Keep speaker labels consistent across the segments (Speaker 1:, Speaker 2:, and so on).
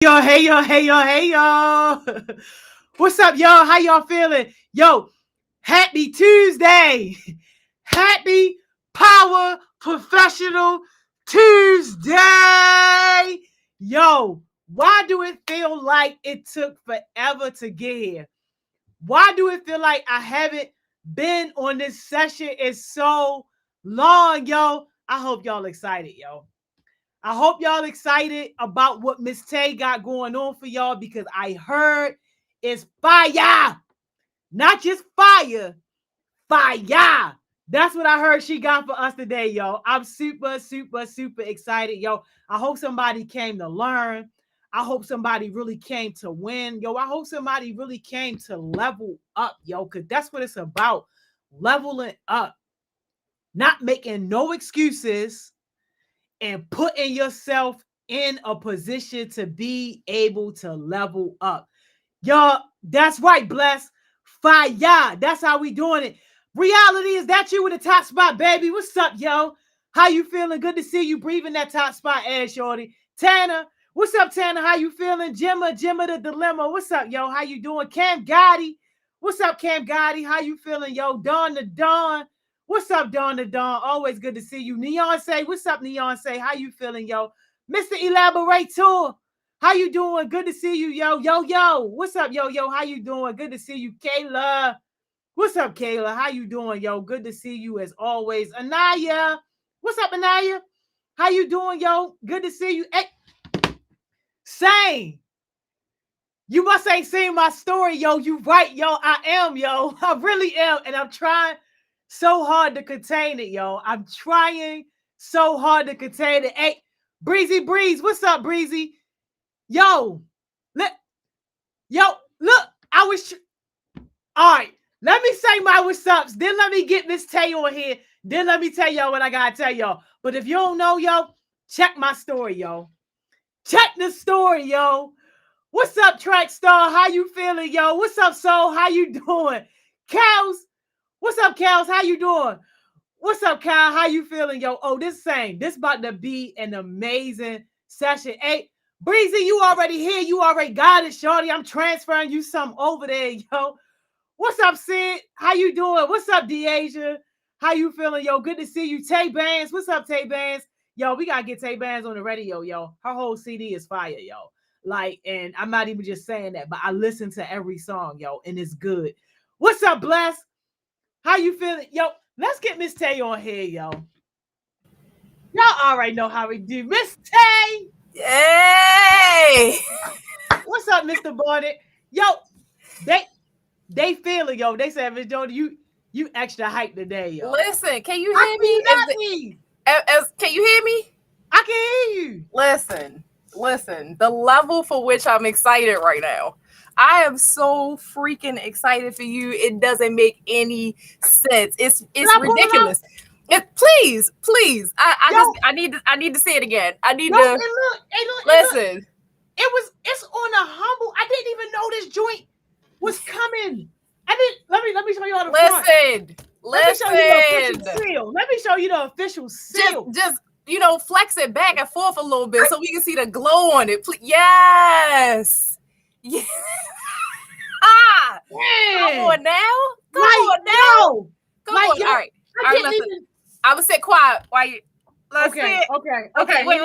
Speaker 1: Yo, hey yo, hey yo, hey yo. What's up, y'all? How y'all feeling? Yo, happy Tuesday. Happy Power Professional Tuesday. Yo, why do it feel like it took forever to get here? Why do it feel like I haven't been on this session in so long, yo? I hope y'all excited, yo. I hope y'all excited about what Miss Tay got going on for y'all because I heard it's fire. Not just fire, fire. That's what I heard she got for us today, yo. I'm super, super, super excited, yo. I hope somebody came to learn. I hope somebody really came to win, yo. I hope somebody really came to level up, yo, because that's what it's about. Leveling up, not making no excuses and putting yourself in a position to be able to level up. Y'all, that's right, bless. Fire. That's how we doing it. Reality, is that you in the top spot, baby? What's up, yo? How you feeling? Good to see you breathing that top spot air, shorty. Tanner, what's up, Tanner? How you feeling? Jimma the dilemma. What's up, yo? How you doing? Cam Gotti. What's up, Cam Gotti? How you feeling, yo? Dawn the Dawn. What's up, Dawn the Dawn? Always good to see you. Neon say, what's up, Neon say? How you feeling, yo? Mr. Elaborator. How you doing? Good to see you, yo. Yo. What's up, yo? How you doing? Good to see you, Kayla. What's up, Kayla? How you doing, yo? Good to see you as always. Anaya. What's up, Anaya? How you doing, yo? Good to see you. Hey, Sane. You must ain't seen my story, yo. You right, yo. I am, yo. I really am. And I'm trying so hard to contain it, yo. I'm trying so hard to contain it. Hey, Breezy Breeze. What's up, Breezy? Yo, yo, look, all right. Let me say my what's ups. Then let me get Miss Tay on here. Then let me tell y'all what I gotta tell y'all. But if you don't know, yo, check my story, yo. Check the story, yo. What's up, Track Star? How you feeling, yo? What's up, Soul? How you doing? Cows, what's up, Cows? How you doing? What's up, Kyle? How you feeling, yo? Oh, this about to be an amazing session. Hey, Breezy, you already here. You already got it, shorty. I'm transferring you something over there, yo. What's up, Sid? How you doing? What's up, Deasia? How you feeling, yo? Good to see you. Tay Bands. What's up, Tay Bands? Yo, we gotta get Tay Bands on the radio, yo. Her whole CD is fire, yo. Like, and I'm not even just saying that, but I listen to every song, yo, and it's good. What's up, Bless? How you feeling? Yo, let's get Miss Tay on here, yo. Y'all already know how we do. Miss Tay!
Speaker 2: Yay!
Speaker 1: What's up, Mr. Bonnet? Yo, they feel it, yo. They said, Miss Jody, you extra hype today, yo.
Speaker 2: Listen, can you
Speaker 1: How
Speaker 2: hear
Speaker 1: can you not
Speaker 2: me?
Speaker 1: be?
Speaker 2: Can you hear me?
Speaker 1: I can hear you.
Speaker 2: Listen. The level for which I'm excited right now. I am so freaking excited for you. It doesn't make any sense. It's ridiculous. Please. I need to say it again. I need
Speaker 1: Yo,
Speaker 2: to
Speaker 1: and look,
Speaker 2: listen.
Speaker 1: It's on a humble. I didn't even know this joint was coming. Let me show you all the front. Let me show you the official seal. Let me show you the official seal.
Speaker 2: Just flex it back and forth a little bit so we can see the glow on it. Yes. Yeah. Come on now. Come on now. Come on. All right. Listen. I would sit quiet while you.
Speaker 1: Okay.
Speaker 2: Wait.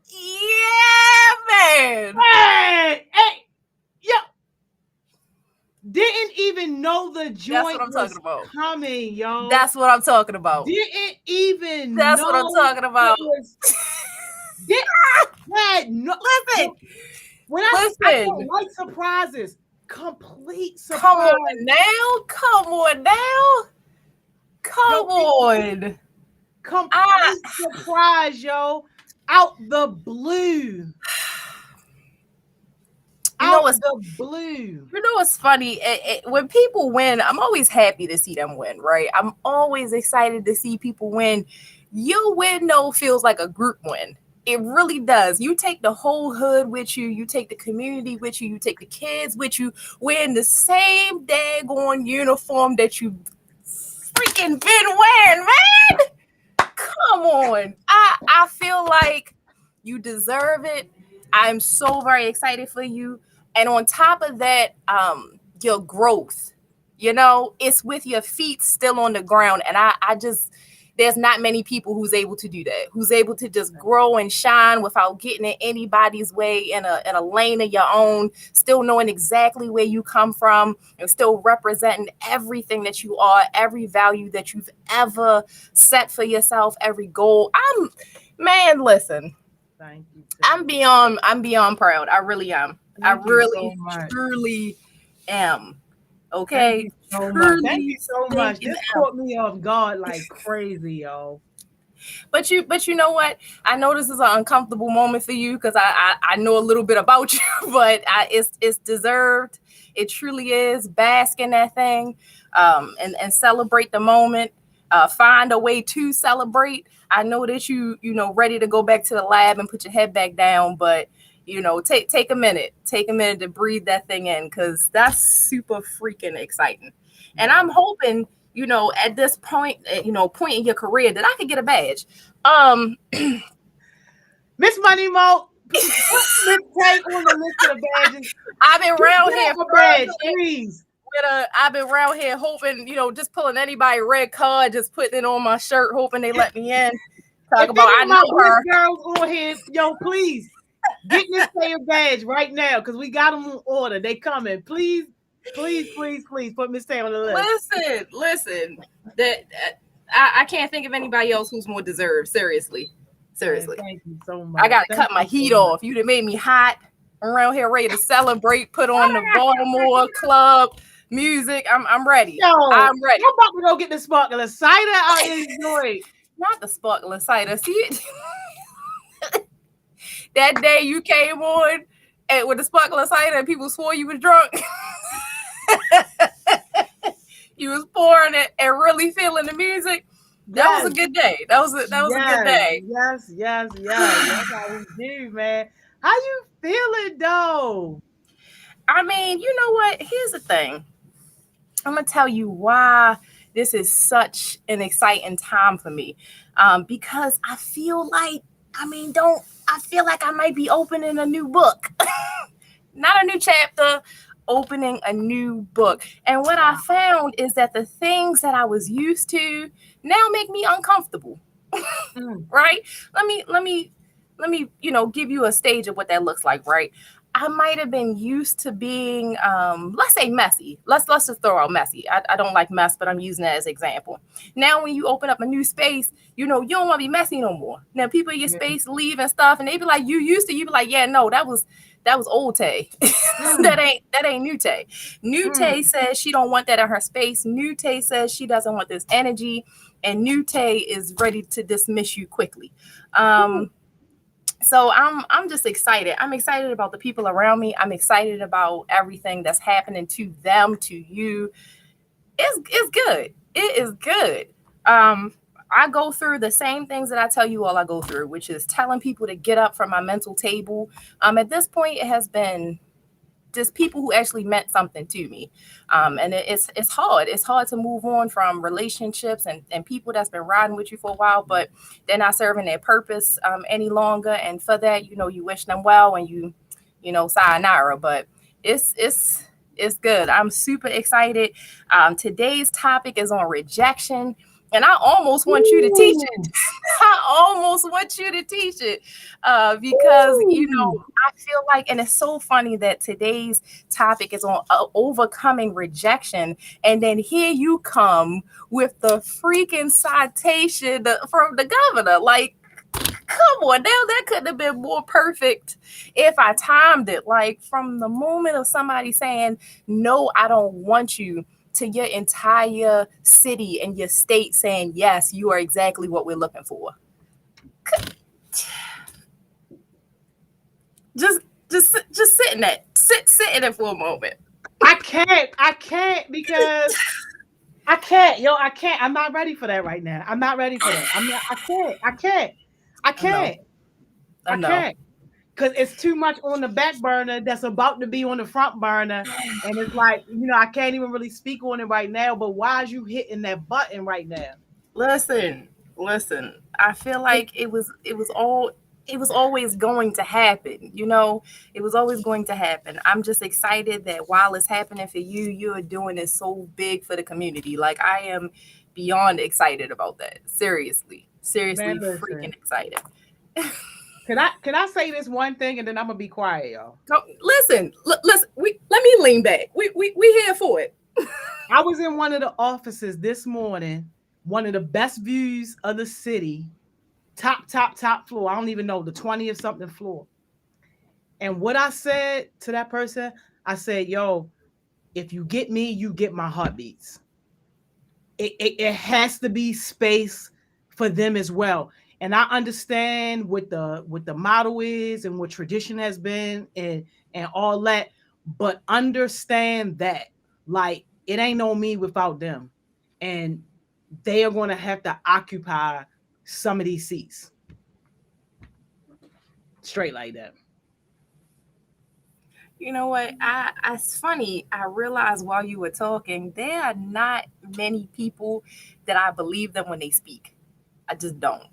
Speaker 2: Yeah, man.
Speaker 1: Hey, yo. Didn't even know the joint was coming, yo.
Speaker 2: That's what I'm talking about.
Speaker 1: Didn't even
Speaker 2: That's
Speaker 1: know
Speaker 2: what I'm talking about.
Speaker 1: Listen. When I don't like surprises, complete surprise.
Speaker 2: Come on now.
Speaker 1: Complete surprise, yo. Out the blue. You know
Speaker 2: what's funny? When people win, I'm always happy to see them win, right? I'm always excited to see people win. Your win, though, feels like a group win. It really does. You take the whole hood with you. You take the community with you. You take the kids with you. Wearing the same daggone uniform that you freaking been wearing, man. Come on. I feel like you deserve it. I'm so very excited for you. And on top of that, your growth, it's with your feet still on the ground. And I just, there's not many people who's able to do that, who's able to just grow and shine without getting in anybody's way, in a lane of your own, still knowing exactly where you come from and still representing everything that you are, every value that you've ever set for yourself, every goal. Listen,
Speaker 1: thank you.
Speaker 2: I'm beyond proud. I really am.
Speaker 1: Thank
Speaker 2: I really,
Speaker 1: so
Speaker 2: truly am. Okay.
Speaker 1: Thank you so much. This caught me off guard like crazy, yo.
Speaker 2: But you know what? I know this is an uncomfortable moment for you because I know a little bit about you, but it's deserved. It truly is. Bask in that thing, and celebrate the moment. Find a way to celebrate. I know that you ready to go back to the lab and put your head back down, but take a minute to breathe that thing in, because that's super freaking exciting. And I'm hoping, at this point, point in your career, that I could get a badge.
Speaker 1: Miss Money Mo, let's take on the list of the badges.
Speaker 2: I've been around here
Speaker 1: for badge, please.
Speaker 2: I've been around here hoping, just pulling anybody red card, just putting it on my shirt, hoping they let me in. Talk about I know her.
Speaker 1: Girls on here, yo, please get this player badge right now, because we got them on order. They coming. Please put Miss Tay on the
Speaker 2: list. Listen. That I can't think of anybody else who's more deserved. Seriously.
Speaker 1: Thank you so much.
Speaker 2: I gotta cut my heat off. You'd have made me hot around here, ready to celebrate. Put on the Baltimore club music. I'm ready. I'm ready.
Speaker 1: I'm about to go get the sparkling cider. I enjoy.
Speaker 2: Not the sparkling cider. See, that day you came on with the sparkling cider and people swore you was drunk. You was pouring it and really feeling the music. That was a good day. That was a good day.
Speaker 1: Yes. That's how we do, man. How you feeling though?
Speaker 2: I mean, you know what? Here's the thing. I'm gonna tell you why this is such an exciting time for me. Because I feel like, I feel like I might be opening a new book. Not a new chapter, opening a new book. And what I found is that the things that I was used to now make me uncomfortable. Right? Let me give you a stage of what that looks like, right? I might have been used to being, let's say messy. Let's just throw out messy. I don't like mess, but I'm using that as an example. Now, when you open up a new space, you don't want to be messy no more. Now, people in your space leave and stuff, and they be like, you be like, yeah, no, that was old Tay. that ain't new Tay. New Tay says she don't want that in her space. New Tay says she doesn't want this energy, and new Tay is ready to dismiss you quickly. So I'm just excited. I'm excited about the people around me. I'm excited about everything that's happening to them, to you. It's good. It is good. I go through the same things that I tell you all I go through, which is telling people to get up from my mental table. At this point, it has been just people who actually meant something to me. And it's hard. It's hard to move on from relationships and people that's been riding with you for a while, but they're not serving their purpose any longer. And for that, you wish them well and you sayonara. But it's good. I'm super excited. Today's topic is on rejection. And I almost want you to teach it. I almost want you to teach it because, I feel like, and it's so funny that today's topic is on overcoming rejection. And then here you come with the freaking citation from the governor. Like, come on now, that couldn't have been more perfect if I timed it. Like, from the moment of somebody saying, no, I don't want you, to your entire city and your state saying, yes, you are exactly what we're looking for. Just sit in it. Sit in it for a moment.
Speaker 1: I can't because I can't. Yo, I can't. I'm not ready for that right now. I'm not ready for that. I can't. Because it's too much on the back burner that's about to be on the front burner. And it's like, I can't even really speak on it right now. But why is you hitting that button right now?
Speaker 2: Listen. I feel like it was all it was always going to happen, you know, it was always going to happen. I'm just excited that while it's happening for you, you're doing it so big for the community. Like, I am beyond excited about that. Seriously,
Speaker 1: Man,
Speaker 2: freaking excited.
Speaker 1: Can I say this one thing and then I'm gonna be quiet, y'all?
Speaker 2: Listen, let me lean back. We here for it.
Speaker 1: I was in one of the offices this morning, one of the best views of the city, top floor. I don't even know, the 20th something floor. And what I said to that person, I said, yo, if you get me, you get my heartbeats. It has to be space for them as well. And I understand what the model is and what tradition has been and all that, but understand that, like, it ain't no me without them. And they are going to have to occupy some of these seats. Straight like that.
Speaker 2: You know what? It's funny. I realized while you were talking, there are not many people that I believe them when they speak. I just don't.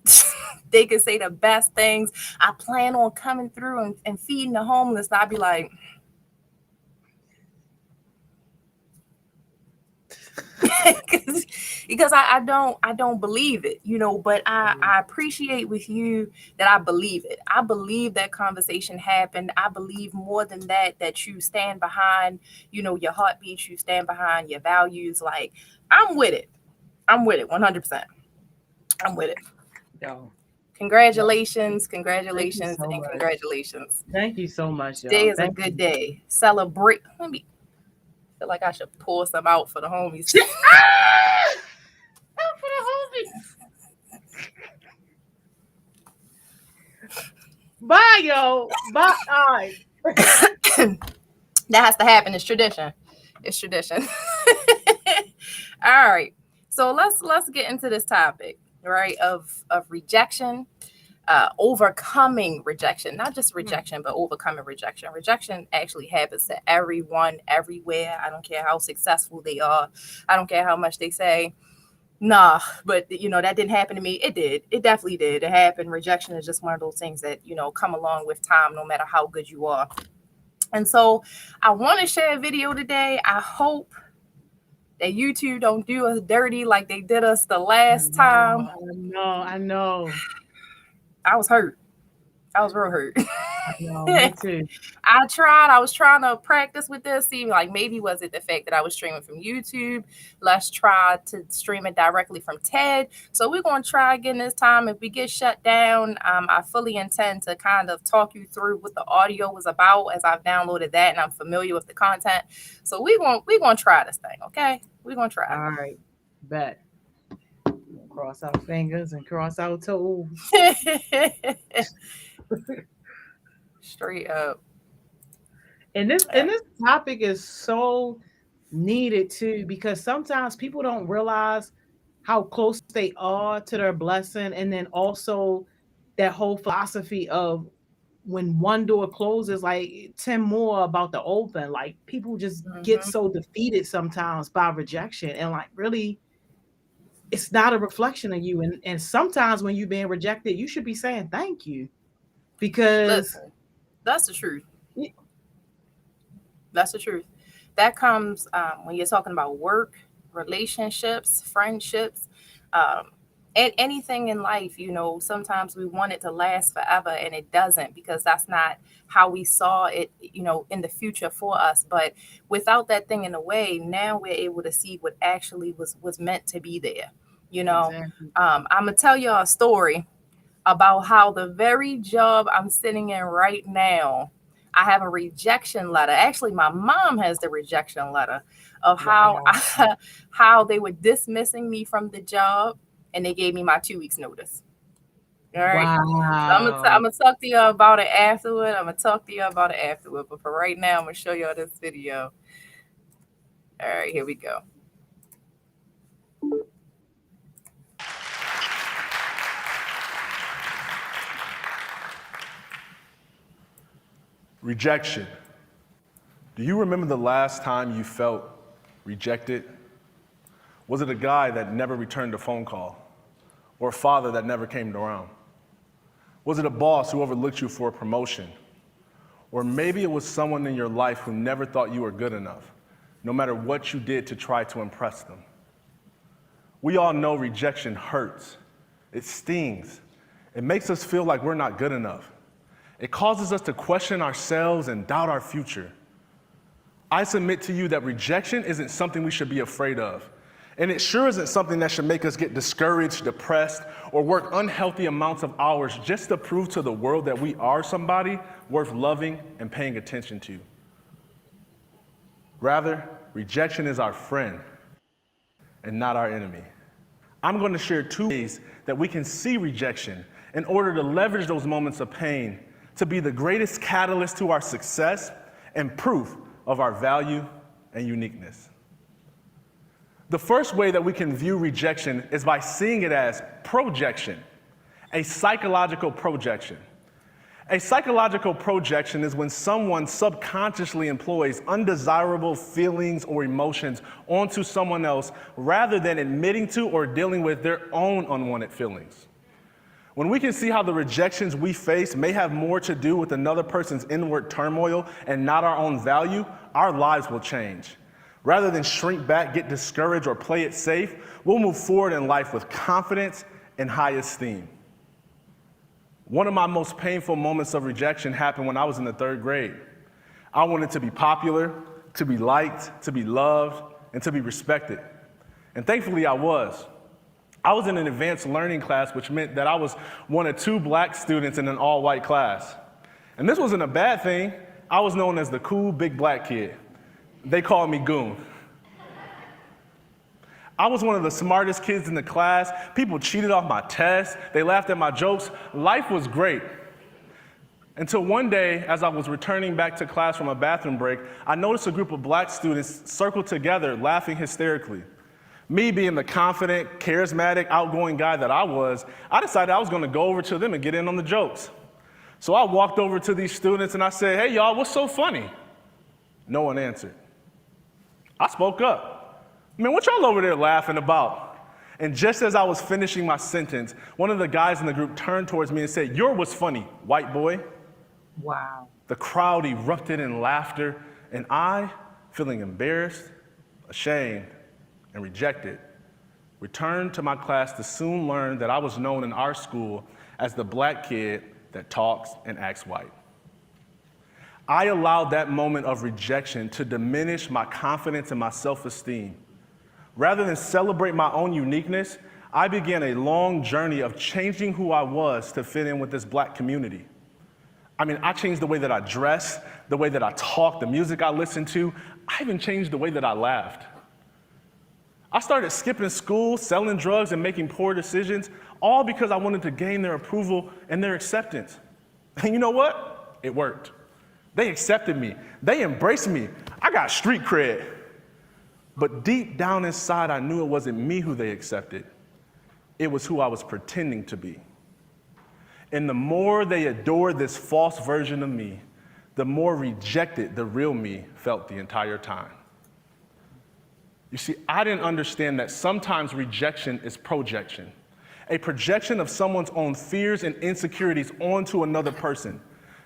Speaker 2: They can say the best things. I plan on coming through and feeding the homeless. I'd be like, because I don't believe it, you know, but I appreciate with you that I believe it. I believe that conversation happened. I believe more than that you stand behind, you know, your heartbeats, you stand behind your values. Like, I'm with it 100%. I'm with it.
Speaker 1: Yo.
Speaker 2: Congratulations,
Speaker 1: so
Speaker 2: congratulations.
Speaker 1: Thank you so much, y'all.
Speaker 2: Today is a good day. Celebrate. Let me feel like I should pour some out for the homies.
Speaker 1: Out for the homies. Bye, yo. Bye. All right.
Speaker 2: That has to happen. It's tradition. All right. So let's get into this topic, right? Of rejection. Overcoming rejection, not just rejection, but overcoming rejection. Rejection actually happens to everyone, everywhere. I don't care how successful they are. I don't care how much they say, nah, but you know, that didn't happen to me. It did. It definitely did. It happened. Rejection is just one of those things that, you know, come along with time, no matter how good you are. And so I want to share a video today. I hope that YouTube don't do us dirty like they did us the last time.
Speaker 1: I know.
Speaker 2: I was hurt. I was real hurt.
Speaker 1: Me too.
Speaker 2: I was trying to practice with this, see, like, maybe was it the fact that I was streaming from YouTube? Let's try to stream it directly from TED. So we're going to try again this time. If we get shut down, I fully intend to kind of talk you through what the audio was about, as I've downloaded that and I'm familiar with the content. So we're going to try this thing, okay? We're going to try.
Speaker 1: All right. Bet. Cross our fingers and cross our toes.
Speaker 2: Straight up.
Speaker 1: And this topic is so needed too, because sometimes people don't realize how close they are to their blessing, and then also that whole philosophy of when one door closes, like 10 more about to open. Like, people just get so defeated sometimes by rejection, and like, really, it's not a reflection of you. And sometimes when you're being rejected, you should be saying thank you, because
Speaker 2: listen, that's the truth. That's the truth. That comes when you're talking about work, relationships, friendships, and anything in life. You know, sometimes we want it to last forever, and it doesn't, because that's not how we saw it, you know, in the future for us. But without that thing in the way, now we're able to see what actually was meant to be there. You know,
Speaker 1: exactly.
Speaker 2: I'm gonna tell you a story about how the very job I'm sitting in right now, I have a rejection letter. Actually, my mom has the rejection letter of how they were dismissing me from the job, and they gave me my 2 weeks notice. All right.
Speaker 1: Wow.
Speaker 2: So I'm gonna talk to you about it afterward. But for right now, I'm gonna show y'all this video. All right, here we go.
Speaker 3: Rejection. Do you remember the last time you felt rejected? Was it a guy that never returned a phone call, or a father that never came around? Was it a boss who overlooked you for a promotion? Or maybe it was someone in your life who never thought you were good enough, no matter what you did to try to impress them. We all know rejection hurts. It stings. It makes us feel like we're not good enough. It causes us to question ourselves and doubt our future. I submit to you that rejection isn't something we should be afraid of. And it sure isn't something that should make us get discouraged, depressed, or work unhealthy amounts of hours just to prove to the world that we are somebody worth loving and paying attention to. Rather, rejection is our friend and not our enemy. I'm going to share 2 ways that we can see rejection in order to leverage those moments of pain to be the greatest catalyst to our success and proof of our value and uniqueness. The first way that we can view rejection is by seeing it as projection, a psychological projection. A psychological projection is when someone subconsciously employs undesirable feelings or emotions onto someone else rather than admitting to or dealing with their own unwanted feelings. When we can see how the rejections we face may have more to do with another person's inward turmoil and not our own value, our lives will change. Rather than shrink back, get discouraged, or play it safe, we'll move forward in life with confidence and high esteem. One of my most painful moments of rejection happened when I was in the 3rd grade. I wanted to be popular, to be liked, to be loved, and to be respected. And thankfully I was. I was in an advanced learning class, which meant that I was one of 2 black students in an all-white class. And this wasn't a bad thing. I was known as the cool big black kid. They called me Goon. I was one of the smartest kids in the class. People cheated off my tests. They laughed at my jokes. Life was great. Until one day, as I was returning back to class from a bathroom break, I noticed a group of black students circled together, laughing hysterically. Me being the confident, charismatic, outgoing guy that I was, I decided I was going to go over to them and get in on the jokes. So I walked over to these students and I said, "Hey, y'all, what's so funny?" No one answered. I spoke up. "Man, what y'all over there laughing about?" And just as I was finishing my sentence, one of the guys in the group turned towards me and said, "You're what's funny, white boy."
Speaker 2: Wow.
Speaker 3: The crowd erupted in laughter, and I, feeling embarrassed, ashamed, and rejected, returned to my class to soon learn that I was known in our school as the black kid that talks and acts white. I allowed that moment of rejection to diminish my confidence and my self-esteem. Rather than celebrate my own uniqueness, I began a long journey of changing who I was to fit in with this black community. I changed the way that I dressed, the way that I talked, the music I listened to. I even changed the way that I laughed. I started skipping school, selling drugs, and making poor decisions, all because I wanted to gain their approval and their acceptance. And you know what? It worked. They accepted me. They embraced me. I got street cred. But deep down inside, I knew it wasn't me who they accepted. It was who I was pretending to be. And the more they adored this false version of me, the more rejected the real me felt the entire time. You see, I didn't understand that sometimes rejection is projection, a projection of someone's own fears and insecurities onto another person.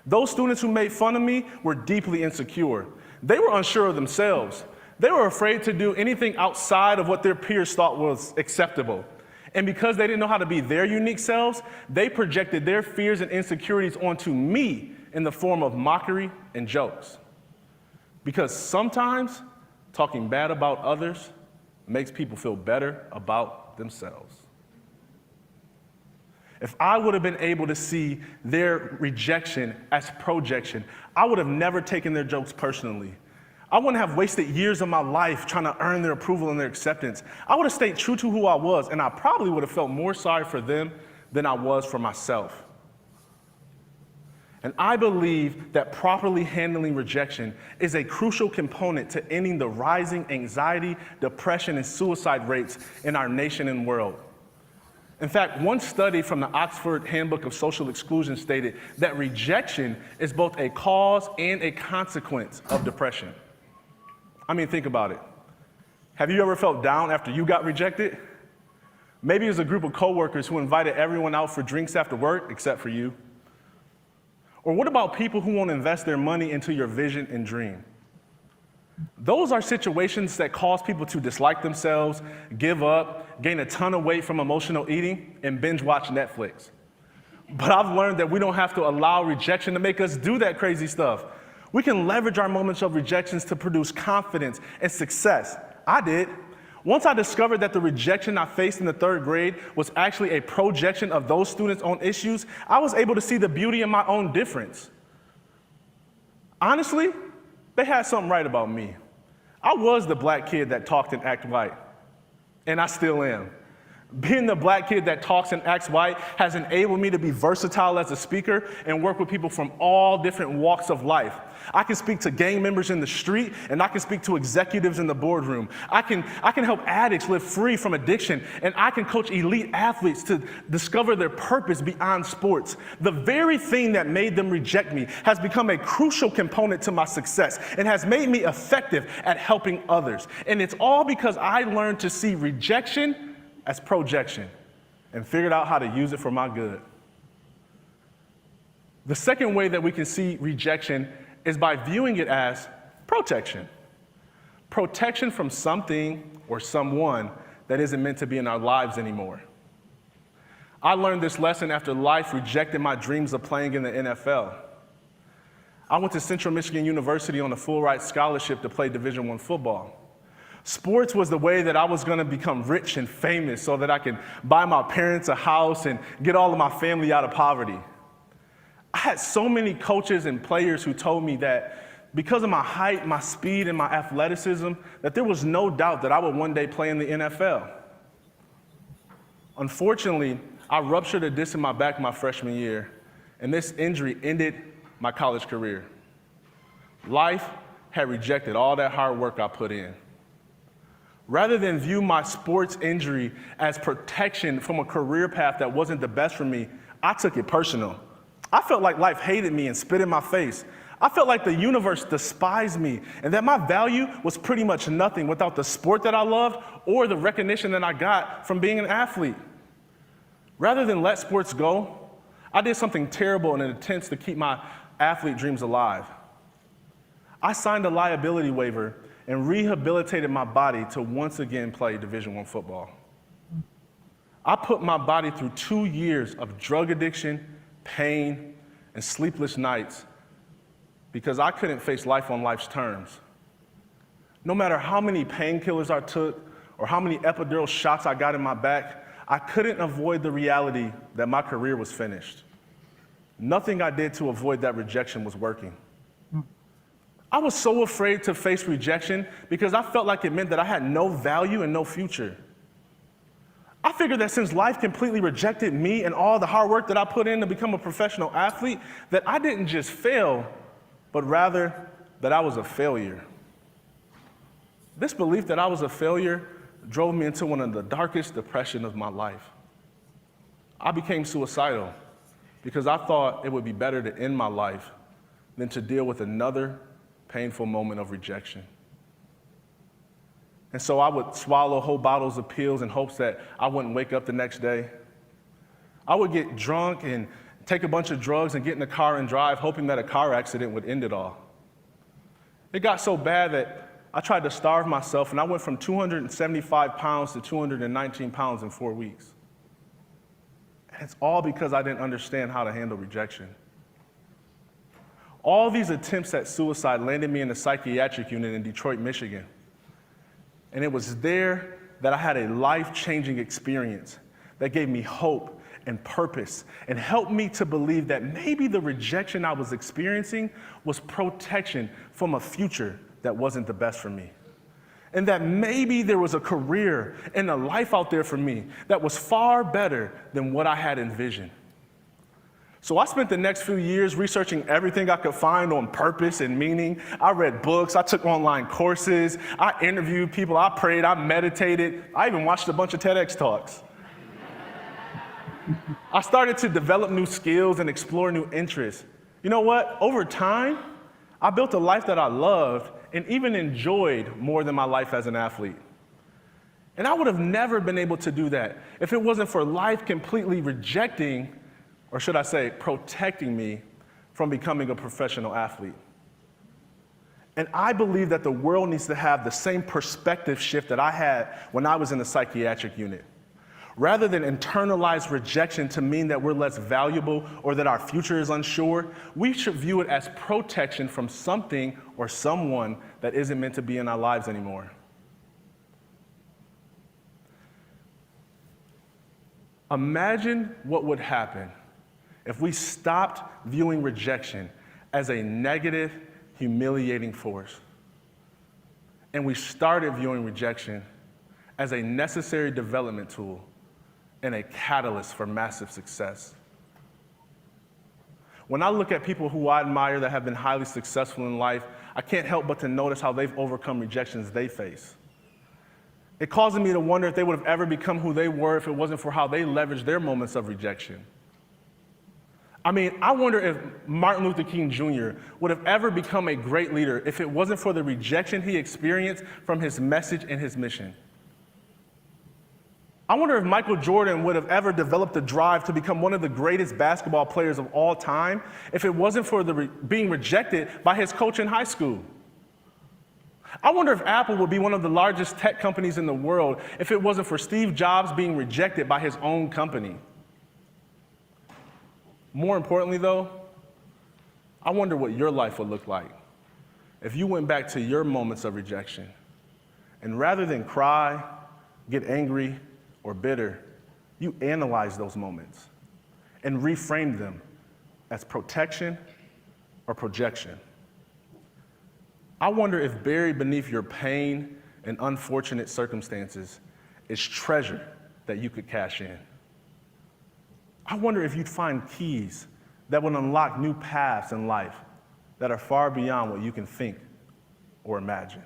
Speaker 3: Those students who made fun of me were deeply insecure. They were unsure of themselves. They were afraid to do anything outside of what their peers thought was acceptable. And because they didn't know how to be their unique selves, they projected their fears and insecurities onto me in the form of mockery and jokes. Because sometimes talking bad about others makes people feel better about themselves. If I would have been able to see their rejection as projection, I would have never taken their jokes personally. I wouldn't have wasted years of my life trying to earn their approval and their acceptance. I would have stayed true to who I was, and I probably would have felt more sorry for them than I was for myself. And I believe that properly handling rejection is a crucial component to ending the rising anxiety, depression, and suicide rates in our nation and world. In fact, one study from the Oxford Handbook of Social Exclusion stated that rejection is both a cause and a consequence of depression. Think about it. Have you ever felt down after you got rejected? Maybe it was a group of coworkers who invited everyone out for drinks after work, except for you. Or what about people who won't invest their money into your vision and dream? Those are situations that cause people to dislike themselves, give up, gain a ton of weight from emotional eating, and binge watch Netflix. But I've learned that we don't have to allow rejection to make us do that crazy stuff. We can leverage our moments of rejections to produce confidence and success. I did. Once I discovered that the rejection I faced in the 3rd grade was actually a projection of those students' own issues, I was able to see the beauty in my own difference. Honestly, they had something right about me. I was the black kid that talked and acted white, and I still am. Being the black kid that talks and acts white has enabled me to be versatile as a speaker and work with people from all different walks of life. I can speak to gang members in the street, and I can speak to executives in the boardroom. I can help addicts live free from addiction, and I can coach elite athletes to discover their purpose beyond sports. The very thing that made them reject me has become a crucial component to my success and has made me effective at helping others. And it's all because I learned to see rejection as projection and figured out how to use it for my good. The second way that we can see rejection is by viewing it as protection. Protection from something or someone that isn't meant to be in our lives anymore. I learned this lesson after life rejected my dreams of playing in the NFL. I went to Central Michigan University on a full-ride scholarship to play Division I football. Sports was the way that I was going to become rich and famous so that I could buy my parents a house and get all of my family out of poverty. I had so many coaches and players who told me that because of my height, my speed, and my athleticism, that there was no doubt that I would one day play in the NFL. Unfortunately, I ruptured a disc in my back my freshman year, and this injury ended my college career. Life had rejected all that hard work I put in. Rather than view my sports injury as protection from a career path that wasn't the best for me, I took it personal. I felt like life hated me and spit in my face. I felt like the universe despised me and that my value was pretty much nothing without the sport that I loved or the recognition that I got from being an athlete. Rather than let sports go, I did something terrible in an attempt to keep my athlete dreams alive. I signed a liability waiver and rehabilitated my body to once again play Division I football. I put my body through 2 years of drug addiction, pain, and sleepless nights because I couldn't face life on life's terms. No matter how many painkillers I took or how many epidural shots I got in my back, I couldn't avoid the reality that my career was finished. Nothing I did to avoid that rejection was working. I was so afraid to face rejection because I felt like it meant that I had no value and no future. I figured that since life completely rejected me and all the hard work that I put in to become a professional athlete, that I didn't just fail, but rather that I was a failure. This belief that I was a failure drove me into one of the darkest depressions of my life. I became suicidal because I thought it would be better to end my life than to deal with another painful moment of rejection. And so I would swallow whole bottles of pills in hopes that I wouldn't wake up the next day. I would get drunk and take a bunch of drugs and get in the car and drive, hoping that a car accident would end it all. It got so bad that I tried to starve myself, and I went from 275 pounds to 219 pounds in 4 weeks. And it's all because I didn't understand how to handle rejection. All these attempts at suicide landed me in a psychiatric unit in Detroit, Michigan. And it was there that I had a life-changing experience that gave me hope and purpose and helped me to believe that maybe the rejection I was experiencing was protection from a future that wasn't the best for me. And that maybe there was a career and a life out there for me that was far better than what I had envisioned. So I spent the next few years researching everything I could find on purpose and meaning. I read books, I took online courses, I interviewed people, I prayed, I meditated, I even watched a bunch of TEDx talks. I started to develop new skills and explore new interests. You know what? Over time, I built a life that I loved and even enjoyed more than my life as an athlete. And I would have never been able to do that if it wasn't for life completely rejecting, or should I say, protecting me from becoming a professional athlete. And I believe that the world needs to have the same perspective shift that I had when I was in the psychiatric unit. Rather than internalize rejection to mean that we're less valuable or that our future is unsure, we should view it as protection from something or someone that isn't meant to be in our lives anymore. Imagine what would happen if we stopped viewing rejection as a negative, humiliating force, and we started viewing rejection as a necessary development tool and a catalyst for massive success. When I look at people who I admire that have been highly successful in life, I can't help but to notice how they've overcome rejections they face. It causes me to wonder if they would have ever become who they were if it wasn't for how they leveraged their moments of rejection. I mean, I wonder if Martin Luther King Jr. would have ever become a great leader if it wasn't for the rejection he experienced from his message and his mission. I wonder if Michael Jordan would have ever developed the drive to become one of the greatest basketball players of all time if it wasn't for being rejected by his coach in high school. I wonder if Apple would be one of the largest tech companies in the world if it wasn't for Steve Jobs being rejected by his own company. More importantly, though, I wonder what your life would look like if you went back to your moments of rejection and rather than cry, get angry, or bitter, you analyze those moments and reframe them as protection or projection. I wonder if buried beneath your pain and unfortunate circumstances is treasure that you could cash in. I wonder if you'd find keys that would unlock new paths in life that are far beyond what you can think or imagine.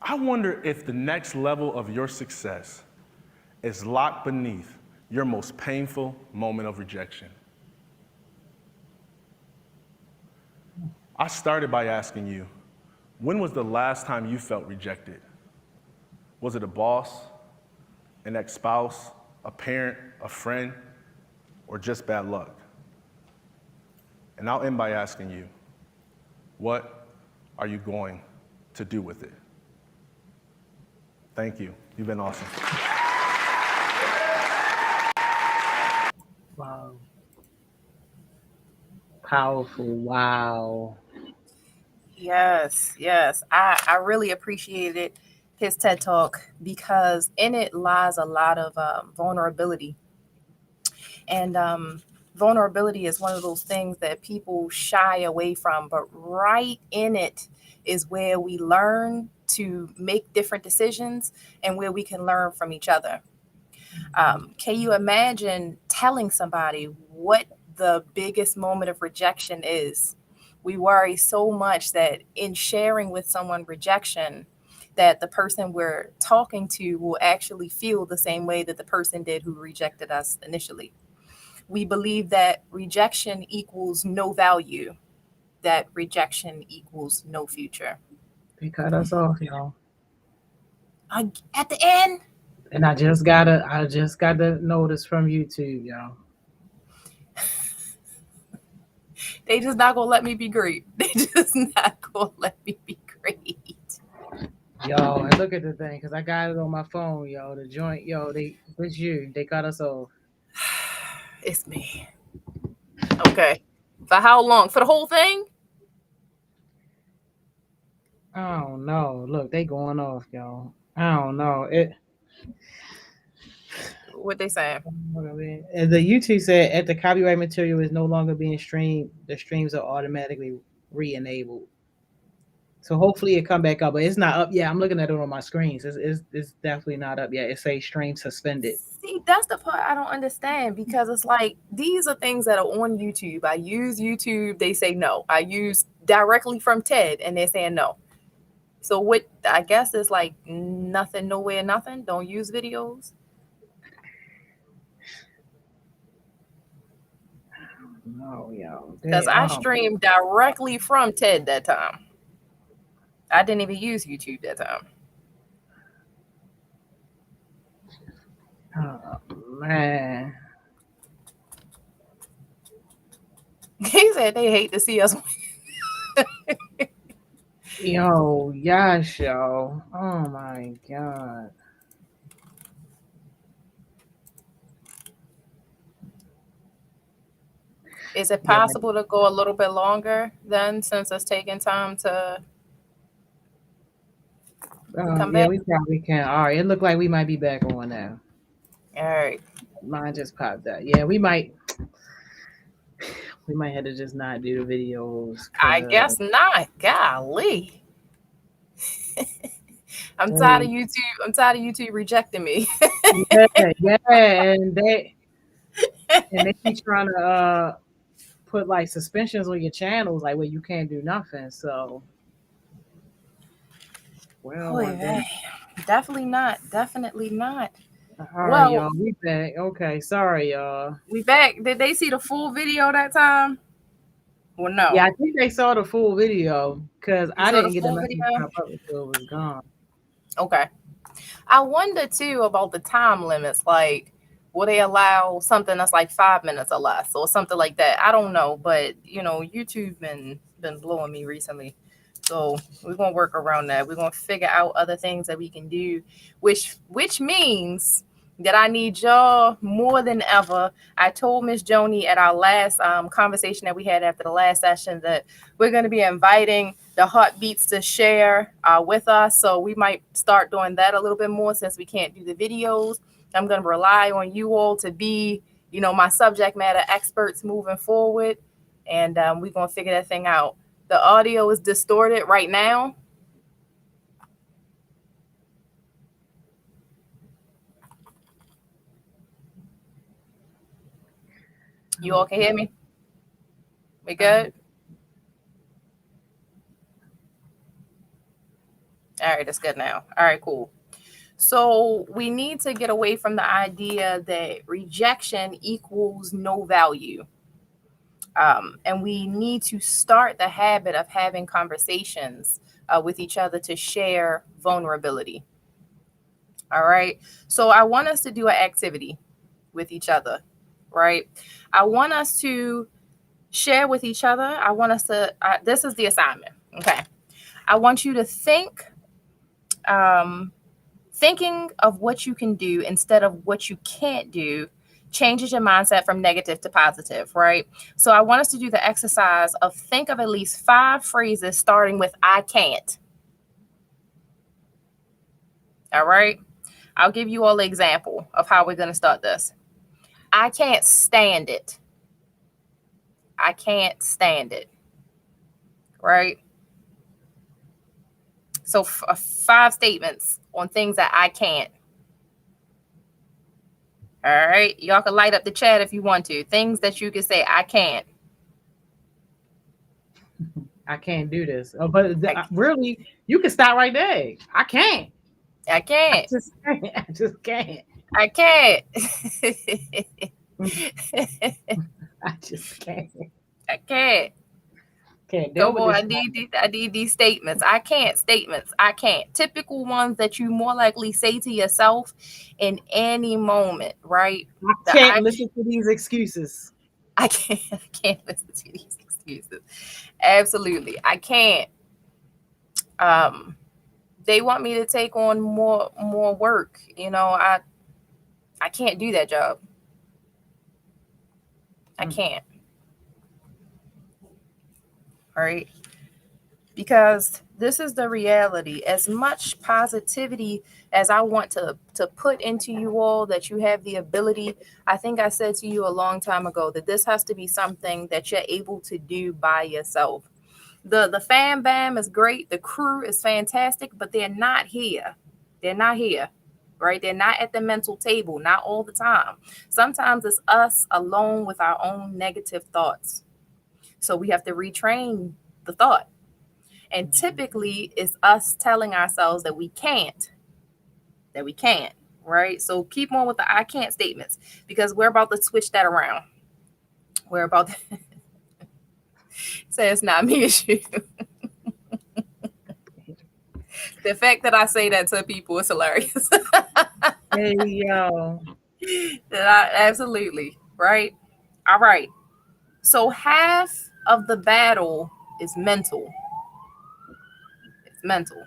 Speaker 3: I wonder if the next level of your success is locked beneath your most painful moment of rejection. I started by asking you, when was the last time you felt rejected? Was it a boss, an ex-spouse, a parent, a friend, or just bad luck? And I'll end by asking you, what are you going to do with it? Thank you. You've been awesome.
Speaker 1: Wow. Powerful. Wow.
Speaker 2: Yes. I really appreciated his TED Talk because in it lies a lot of vulnerability. And vulnerability is one of those things that people shy away from, but right in it is where we learn to make different decisions and where we can learn from each other. Can you imagine telling somebody what the biggest moment of rejection is? We worry so much that in sharing with someone rejection, that the person we're talking to will actually feel the same way that the person did who rejected us initially. We believe that rejection equals no value, that rejection equals no future.
Speaker 1: They cut us off, y'all.
Speaker 2: At the end.
Speaker 1: And I just got a notice from YouTube, y'all.
Speaker 2: They just not gonna let me be great. They just not gonna let me be great.
Speaker 1: Yo, and look at the thing, because I got it on my phone, yo. The joint, yo, it's you. They cut us off.
Speaker 2: It's me. Okay. For how long? For the whole thing?
Speaker 1: I don't know. Look, they going off, y'all. I don't know.
Speaker 2: What they saying?
Speaker 1: The YouTube said if the copyright material is no longer being streamed, the streams are automatically re-enabled. So hopefully it come back up, but it's not up yet. I'm looking at it on my screens. It's definitely not up yet. It says stream suspended.
Speaker 2: See, that's the part I don't understand, because it's like these are things that are on YouTube. I use YouTube, they say no. I use directly from TED and they're saying no. So what I guess is like nothing, nowhere, nothing. Don't use videos.
Speaker 1: No, yo.
Speaker 2: Because I streamed directly from TED that time. I didn't even use YouTube that time.
Speaker 1: Oh, man.
Speaker 2: He said they hate to see us.
Speaker 1: Yo, yes, yo. Oh my God.
Speaker 2: Is it possible to go a little bit longer then, since it's taking time to come
Speaker 1: Yeah,
Speaker 2: back?
Speaker 1: we probably can. All right, it looked like we might be back on now.
Speaker 2: All right.
Speaker 1: Mine just popped up. Yeah, we might have to just not do the videos.
Speaker 2: I guess not. Golly. I'm tired of YouTube. I'm tired of YouTube rejecting me.
Speaker 1: yeah, and they keep trying to put like suspensions on your channels, like where you can't do nothing. So, well,
Speaker 2: definitely not. Definitely not.
Speaker 1: All right, y'all, we back. Okay, sorry, y'all.
Speaker 2: We back. Did they see the full video that time? Well, no.
Speaker 1: Yeah, I think they saw the full video because I didn't get the message pop up until it was gone.
Speaker 2: Okay. I wonder too about the time limits. Like, will they allow something that's like 5 minutes or less, or something like that? I don't know, but you know, YouTube been blowing me recently, so we're gonna work around that. We're gonna figure out other things that we can do, which means that I need y'all more than ever. I told Miss Joni at our last conversation that we had after the last session that we're going to be inviting the heartbeats to share with us. So we might start doing that a little bit more since we can't do the videos. I'm going to rely on you all to be, you know, my subject matter experts moving forward. And we're going to figure that thing out. The audio is distorted right now. You all can hear me? We good? All right, that's good now. All right, cool. So we need to get away from the idea that rejection equals no value. And we need to start the habit of having conversations with each other to share vulnerability. All right. So I want us to do an activity with each other, right? I want us to share with each other. I want us to, this is the assignment. Okay. I want you to think, thinking of what you can do instead of what you can't do changes your mindset from negative to positive, right? So I want us to do the exercise of think of at least 5 phrases starting with I can't. All right. I'll give you all an example of how we're going to start this. I can't stand it. I can't stand it. Right? So 5 statements on things that I can't. All right. Y'all can light up the chat if you want to. Things that you can say, I can't.
Speaker 1: I can't do this. Oh, but really, you can stop right there. I can't.
Speaker 2: I can't.
Speaker 1: I just can't.
Speaker 2: I can't.
Speaker 1: I just can't.
Speaker 2: I can't.
Speaker 1: Can't
Speaker 2: Go on. I need these statements. I can't statements. I can't. Typical ones that you more likely say to yourself in any moment, right?
Speaker 1: I can't listen to these excuses.
Speaker 2: I can't listen to these excuses. Absolutely. I can't. They want me to take on more work. You know, I can't do that job. I can't. All right. Because this is the reality. As much positivity as I want to put into you all, that you have the ability, I think I said to you a long time ago that this has to be something that you're able to do by yourself. The fam bam is great. The crew is fantastic, but they're not here. They're not here, right? They're not at the mental table, not all the time. Sometimes it's us alone with our own negative thoughts. So we have to retrain the thought. And typically it's us telling ourselves that we can't, right? So keep on with the I can't statements, because we're about to switch that around. We're about to say it's not me, it's you. The fact that I say that to people is hilarious.
Speaker 1: Hey, yo.
Speaker 2: Absolutely, right? All right. So half of the battle is mental. It's mental.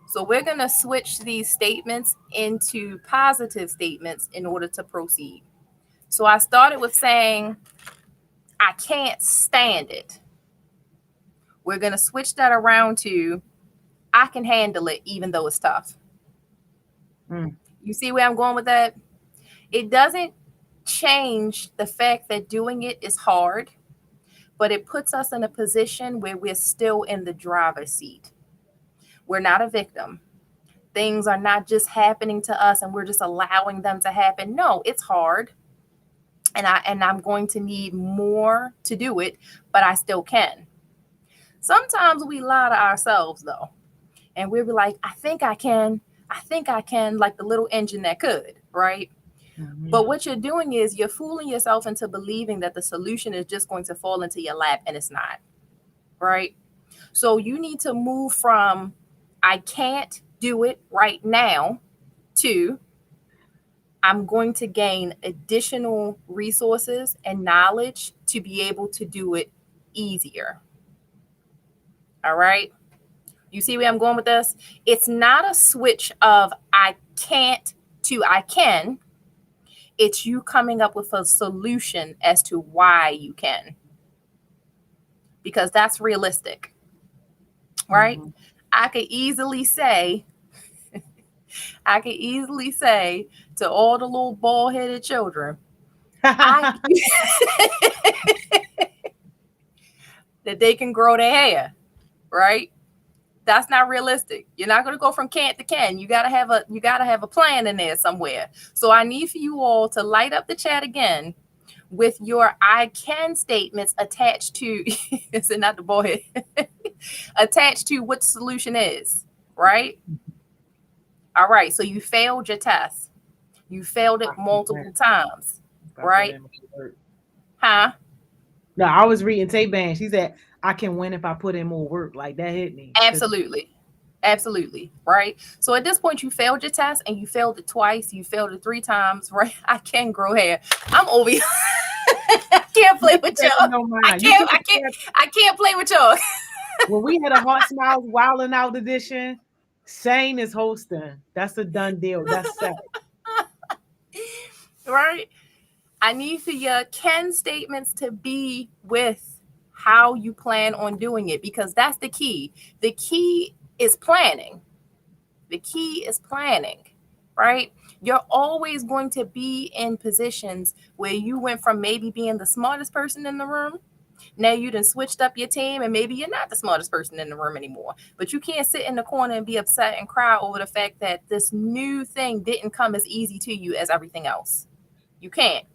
Speaker 2: So we're going to switch these statements into positive statements in order to proceed. So I started with saying, I can't stand it. We're going to switch that around to, I can handle it even though it's tough. You see where I'm going with that? It doesn't change the fact that doing it is hard, but it puts us in a position where we're still in the driver's seat. We're not a victim. Things are not just happening to us and we're just allowing them to happen. No, it's hard. And I'm going to need more to do it, but I still can. Sometimes we lie to ourselves though. And we'll be like, I think I can, like the little engine that could, right? Mm-hmm. But what you're doing is you're fooling yourself into believing that the solution is just going to fall into your lap, and it's not, right? So you need to move from, I can't do it right now, to, I'm going to gain additional resources and knowledge to be able to do it easier. All right. You see where I'm going with this? It's not a switch of I can't to I can. It's you coming up with a solution as to why you can. Because that's realistic, right? Mm-hmm. I could easily say to all the little bald-headed children, that they can grow their hair, right? That's not realistic. You're not going to go from can't to can. You got to have a plan in there somewhere. So I need for you all to light up the chat again with your I can statements attached to, is it not the boy? Attached to what the solution is, right? All right. So you failed your test. You failed it multiple times, right? Huh?
Speaker 1: No, I was reading Tay-Ban. She said, I can win if I put in more work. Like, that hit me.
Speaker 2: Absolutely. Right? So at this point, you failed your test and you failed it twice. You failed it 3 times, right? I can grow hair. I'm over here. I can't play with y'all. I can't play with y'all.
Speaker 1: When we had a Heart Smiles Wildin' Out edition, Shane is hosting. That's a done deal. That's set.
Speaker 2: Right? I need for your can statements to be with how you plan on doing it, because that's the key. The key is planning. Right? You're always going to be in positions where you went from maybe being the smartest person in the room. Now you done switched up your team and maybe you're not the smartest person in the room anymore. But you can't sit in the corner and be upset and cry over the fact that this new thing didn't come as easy to you as everything else. You can't.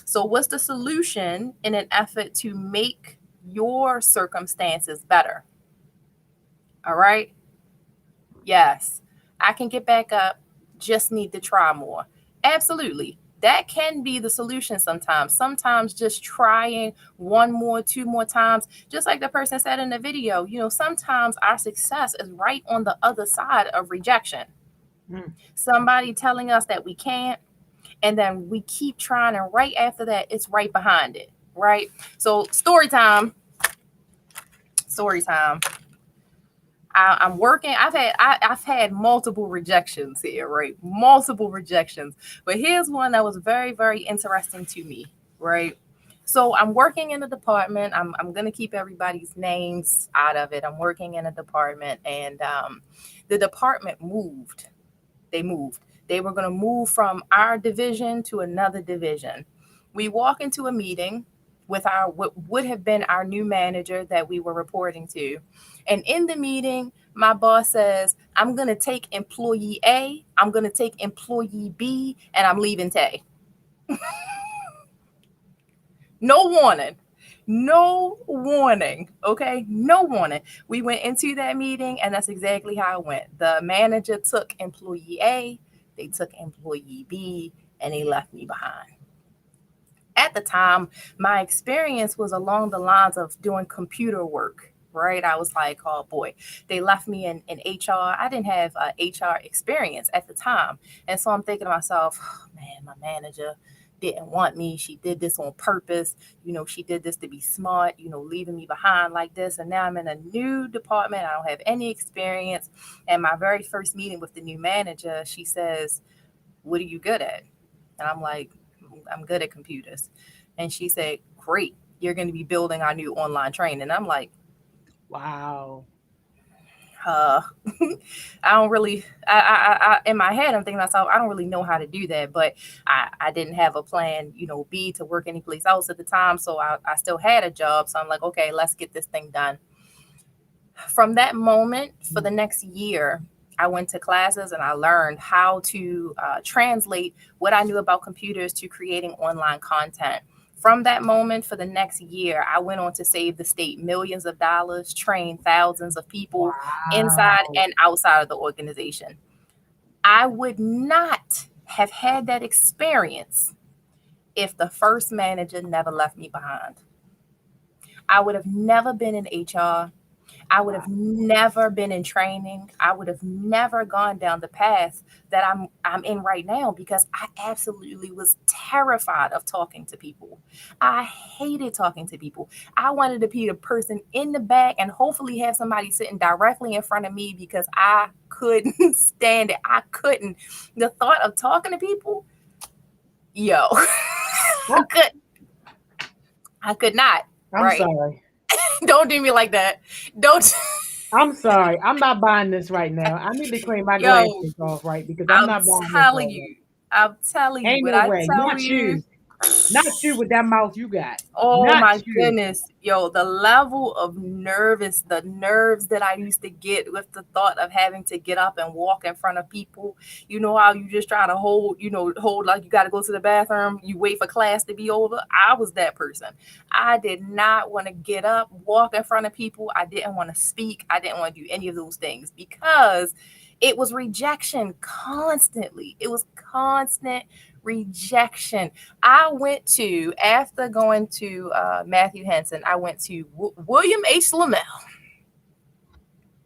Speaker 2: So what's the solution in an effort to make your circumstances better? All right. Yes, I can get back up. Just need to try more. Absolutely. That can be the solution sometimes. Sometimes just trying 1 more, 2 more times, just like the person said in the video, sometimes our success is right on the other side of rejection. Somebody telling us that we can't, and then we keep trying, and right after that, it's right behind it, right? So story time. I'm working. I've had multiple rejections here, right? Multiple rejections. But here's one that was very, very interesting to me, right? So I'm working in a department. I'm going to keep everybody's names out of it. I'm working in a department, and the department moved. They moved. They were going to move from our division to another division. We walk into a meeting with what would have been our new manager that we were reporting to. And in the meeting, my boss says, I'm going to take employee A, I'm going to take employee B, and I'm leaving Tay. No warning. Okay? No warning. We went into that meeting, and that's exactly how it went. The manager took employee A, they took employee B, and they left me behind. At the time, my experience was along the lines of doing computer work, right? I was like, oh boy, they left me in HR. I didn't have HR experience at the time. And so I'm thinking to myself, oh, man, my manager, didn't want me. She did this on purpose. She did this to be smart, leaving me behind like this. And now I'm in a new department. I don't have any experience. And my very first meeting with the new manager, she says, "What are you good at?" And I'm like, "I'm good at computers." And she said, "Great. You're going to be building our new online training." And I'm like,
Speaker 1: wow.
Speaker 2: I don't really, I in my head, I'm thinking to myself, I don't really know how to do that, but I didn't have a plan, B, to work anyplace else at the time. So I still had a job. So I'm like, okay, let's get this thing done. From that moment, for the next year, I went to classes and I learned how to translate what I knew about computers to creating online content. From that moment, for the next year, I went on to save the state millions of dollars, train thousands of people inside and outside of the organization. I would not have had that experience if the first manager never left me behind. I would have never been in HR. I would have never been in training. I would have never gone down the path that I'm in right now, because I absolutely was terrified of talking to people. I hated talking to people. I wanted to be the person in the back and hopefully have somebody sitting directly in front of me, because I couldn't stand it. I couldn't. The thought of talking to people, I could not.
Speaker 1: I'm sorry.
Speaker 2: Don't do me like that. Don't.
Speaker 1: I'm sorry. I'm not buying this right now. I need to clean my glasses off, right? Because I'm not buying this.
Speaker 2: I'm telling you.
Speaker 1: Ain't no way. Not you. Not you with that mouth you got.
Speaker 2: Oh my goodness. The level of the nerves that I used to get with the thought of having to get up and walk in front of people. You know how you just try to hold like you got to go to the bathroom. You wait for class to be over. I was that person. I did not want to get up, walk in front of people. I didn't want to speak. I didn't want to do any of those things, because it was rejection constantly. It was constant rejection. I went to, after going to Matthew Henson, I went to William H. Lamel.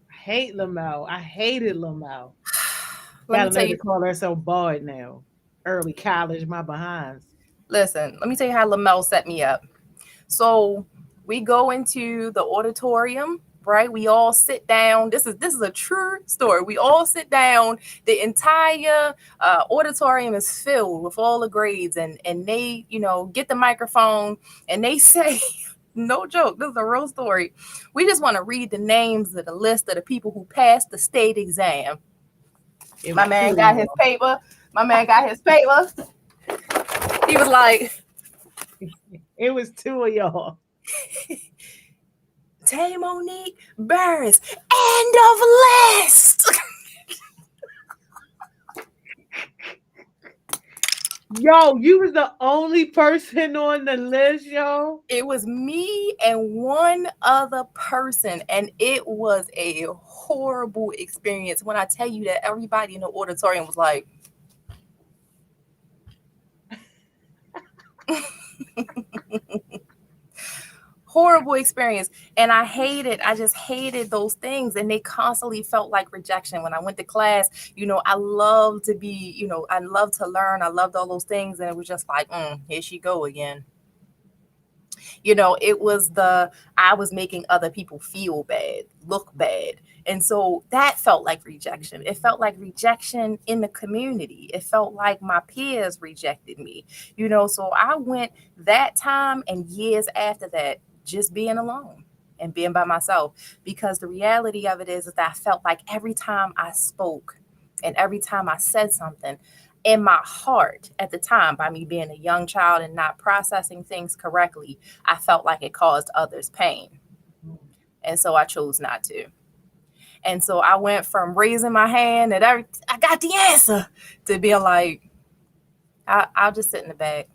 Speaker 1: I hate Lamel. I hated Lamel.
Speaker 2: Let me tell you,
Speaker 1: call her so bad now. Early college, my behinds.
Speaker 2: Listen, let me tell you how Lamel set me up. So we go into the auditorium. Right, we all sit down. This is a true story. We all sit down. The entire auditorium is filled with all the grades, and they, get the microphone and they say, no joke, this is a real story, "We just want to read the names of the list of the people who passed the state exam." My man got his paper. He was like,
Speaker 1: it was two of y'all.
Speaker 2: Tay Monique Burris, end of list.
Speaker 1: Yo, you was the only person on the list, yo.
Speaker 2: It was me and one other person, and it was a horrible experience. When I tell you that everybody in the auditorium was like, horrible experience. And I just hated those things. And they constantly felt like rejection. When I went to class, I love to be, I love to learn. I loved all those things. And it was just like, here she go again. It was I was making other people feel bad, look bad. And so that felt like rejection. It felt like rejection in the community. It felt like my peers rejected me, so I went that time and years after that just being alone and being by myself, because the reality of it is that I felt like every time I spoke and every time I said something, in my heart at the time, by me being a young child and not processing things correctly, I felt like it caused others pain. And so I chose not to. And so I went from raising my hand and I got the answer, to being like, I'll just sit in the back,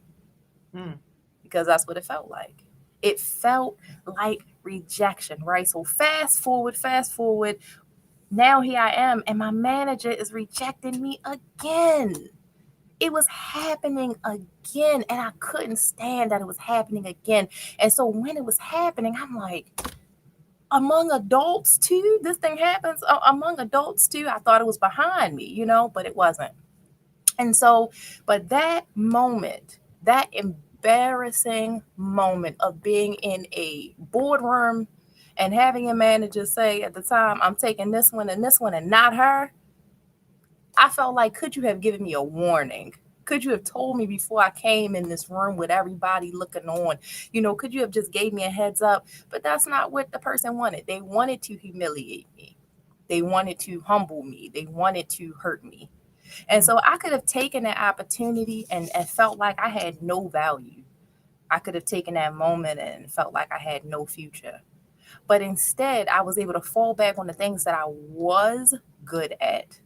Speaker 2: because that's what it felt like. It felt like rejection, right? So fast forward. Now here I am, and my manager is rejecting me again. It was happening again, and I couldn't stand that it was happening again. And so when it was happening, I'm like, among adults too? This thing happens among adults too? I thought it was behind me, but it wasn't. And so, but that moment that embarrassing moment of being in a boardroom and having a manager say at the time, I'm taking this one and not her, I felt like, could you have given me a warning? Could you have told me before I came in this room with everybody looking on? Could you have just gave me a heads up? But that's not what the person wanted. They wanted to humiliate me. They wanted to humble me. They wanted to hurt me. And so I could have taken that opportunity and felt like I had no value. I could have taken that moment and felt like I had no future. But instead, I was able to fall back on the things that I was good at.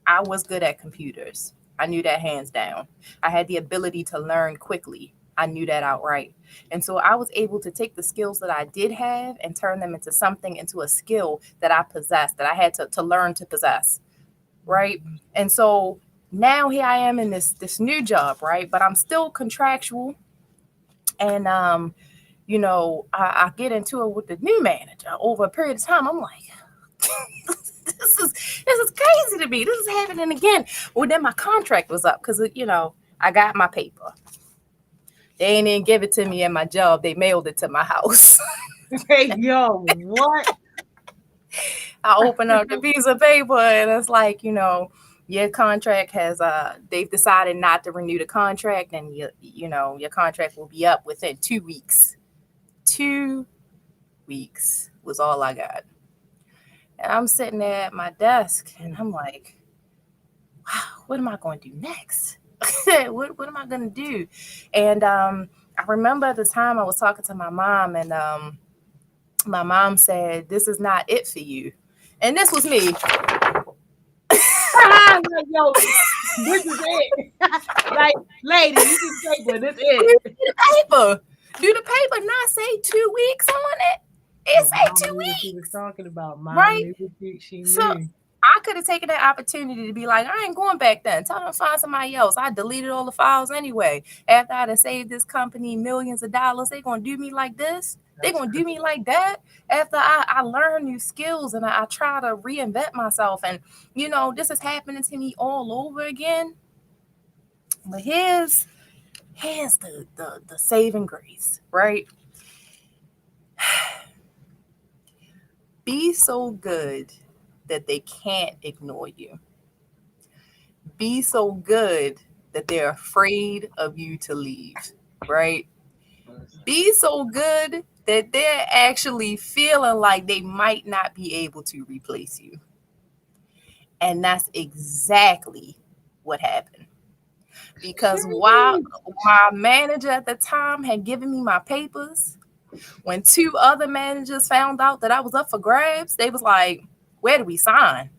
Speaker 2: I was good at computers. I knew that hands down. I had the ability to learn quickly. I knew that outright. And so I was able to take the skills that I did have and turn them into a skill that I possessed, that I had to learn to possess. Right. And so now here I am in this new job. Right. But I'm still contractual. And, I get into it with the new manager over a period of time. I'm like, this is crazy to me. This is happening again. Well, then my contract was up because, I got my paper. They ain't even give it to me at my job. They mailed it to my house.
Speaker 1: Hey, yo, what?
Speaker 2: I open up the piece of paper and it's like, your contract has they've decided not to renew the contract, and your contract will be up within 2 weeks. 2 weeks was all I got. And I'm sitting there at my desk and I'm like, wow, what am I going to do next? What am I going to do? And I remember at the time I was talking to my mom, and my mom said, this is not it for you. And this was me.
Speaker 1: Yo, this is it. Like, lady, you can take it. This is it.
Speaker 2: Do the paper not say 2 weeks on it? It say 2 weeks.
Speaker 1: She was talking about, Mom,
Speaker 2: right?
Speaker 1: She knew.
Speaker 2: So I could have taken that opportunity to be like, I ain't going back then. Tell them to find somebody else. I deleted all the files anyway. After I'd have saved this company millions of dollars, they gonna do me like this? They gonna do me like that? After I learn new skills and I try to reinvent myself, and this is happening to me all over again. But here's the saving grace, right? Be so good that they can't ignore you. Be so good that they're afraid of you to leave, right? Be so good that they're actually feeling like they might not be able to replace you. And that's exactly what happened. Because while my manager at the time had given me my papers, when 2 other managers found out that I was up for grabs, they was like, where do we sign?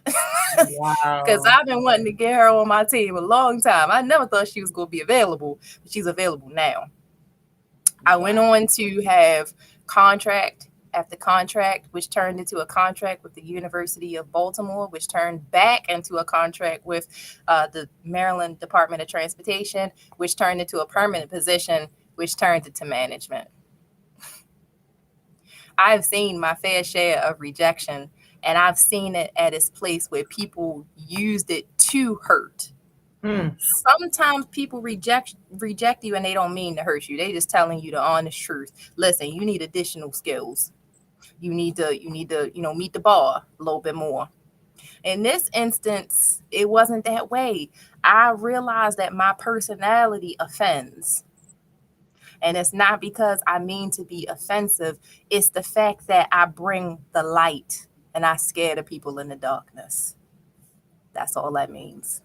Speaker 1: Wow.
Speaker 2: Because I've been wanting to get her on my team a long time. I never thought she was going to be available, but she's available now. I went on to have contract after contract, which turned into a contract with the University of Baltimore, which turned back into a contract with the Maryland Department of Transportation, which turned into a permanent position, which turned into management. I've seen my fair share of rejection, and I've seen it at its place where people used it to hurt. Sometimes people reject you and they don't mean to hurt you. They just telling you the honest truth. Listen, you need additional skills. You need to, meet the bar a little bit more. In this instance, it wasn't that way. I realized that my personality offends. And it's not because I mean to be offensive. It's the fact that I bring the light and I scare the people in the darkness. That's all that means.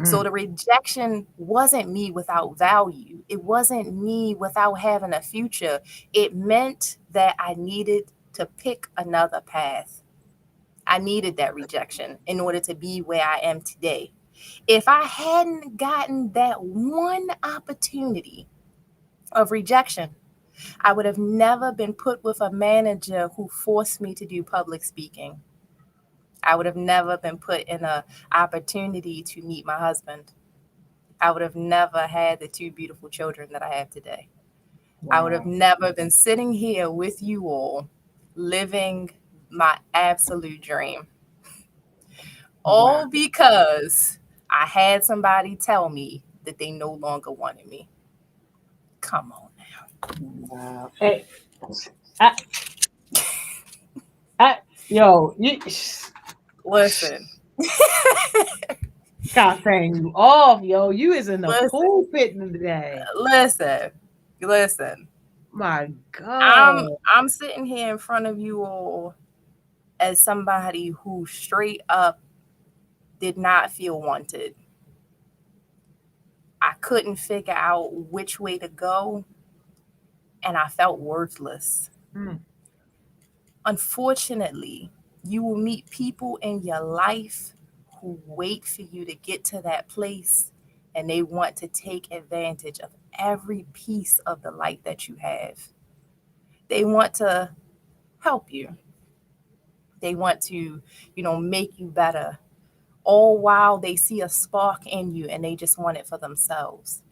Speaker 2: So the rejection wasn't me without value. It wasn't me without having a future. It meant that I needed to pick another path. I needed that rejection in order to be where I am today. If I hadn't gotten that one opportunity of rejection, I would have never been put with a manager who forced me to do public speaking. I would have never been put in an opportunity to meet my husband. I would have never had the 2 beautiful children that I have today. Wow. I would have never been sitting here with you all, living my absolute dream. All because I had somebody tell me that they no longer wanted me. Come on now.
Speaker 1: Wow. Hey, you
Speaker 2: Listen.
Speaker 1: got paying you off, yo. You is in the
Speaker 2: Listen.
Speaker 1: pulpit today.
Speaker 2: Listen.
Speaker 1: My God.
Speaker 2: I'm sitting here in front of you all as somebody who straight up did not feel wanted. I couldn't figure out which way to go, and I felt worthless. Unfortunately, you will meet people in your life who wait for you to get to that place, and they want to take advantage of every piece of the light that you have. They want to help you. They want to, make you better, all while they see a spark in you and they just want it for themselves.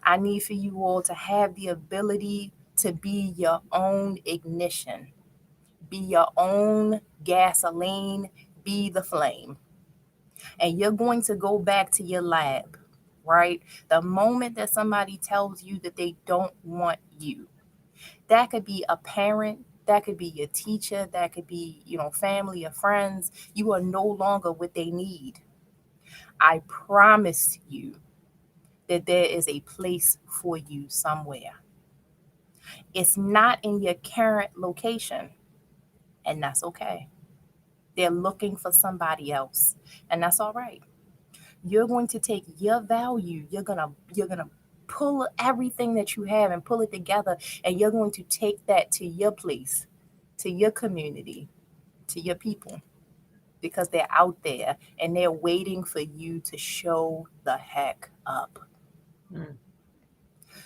Speaker 2: I need for you all to have the ability to be your own ignition, be your own gasoline, be the flame. And you're going to go back to your lab, right? The moment that somebody tells you that they don't want you, that could be a parent, that could be your teacher, that could be, family or friends. You are no longer what they need. I promise you that there is a place for you somewhere. It's not in your current location, and that's okay. They're looking for somebody else, and that's all right. You're going to take your value, you're gonna pull everything that you have and pull it together, and you're going to take that to your place, to your community, to your people, because they're out there and they're waiting for you to show the heck up.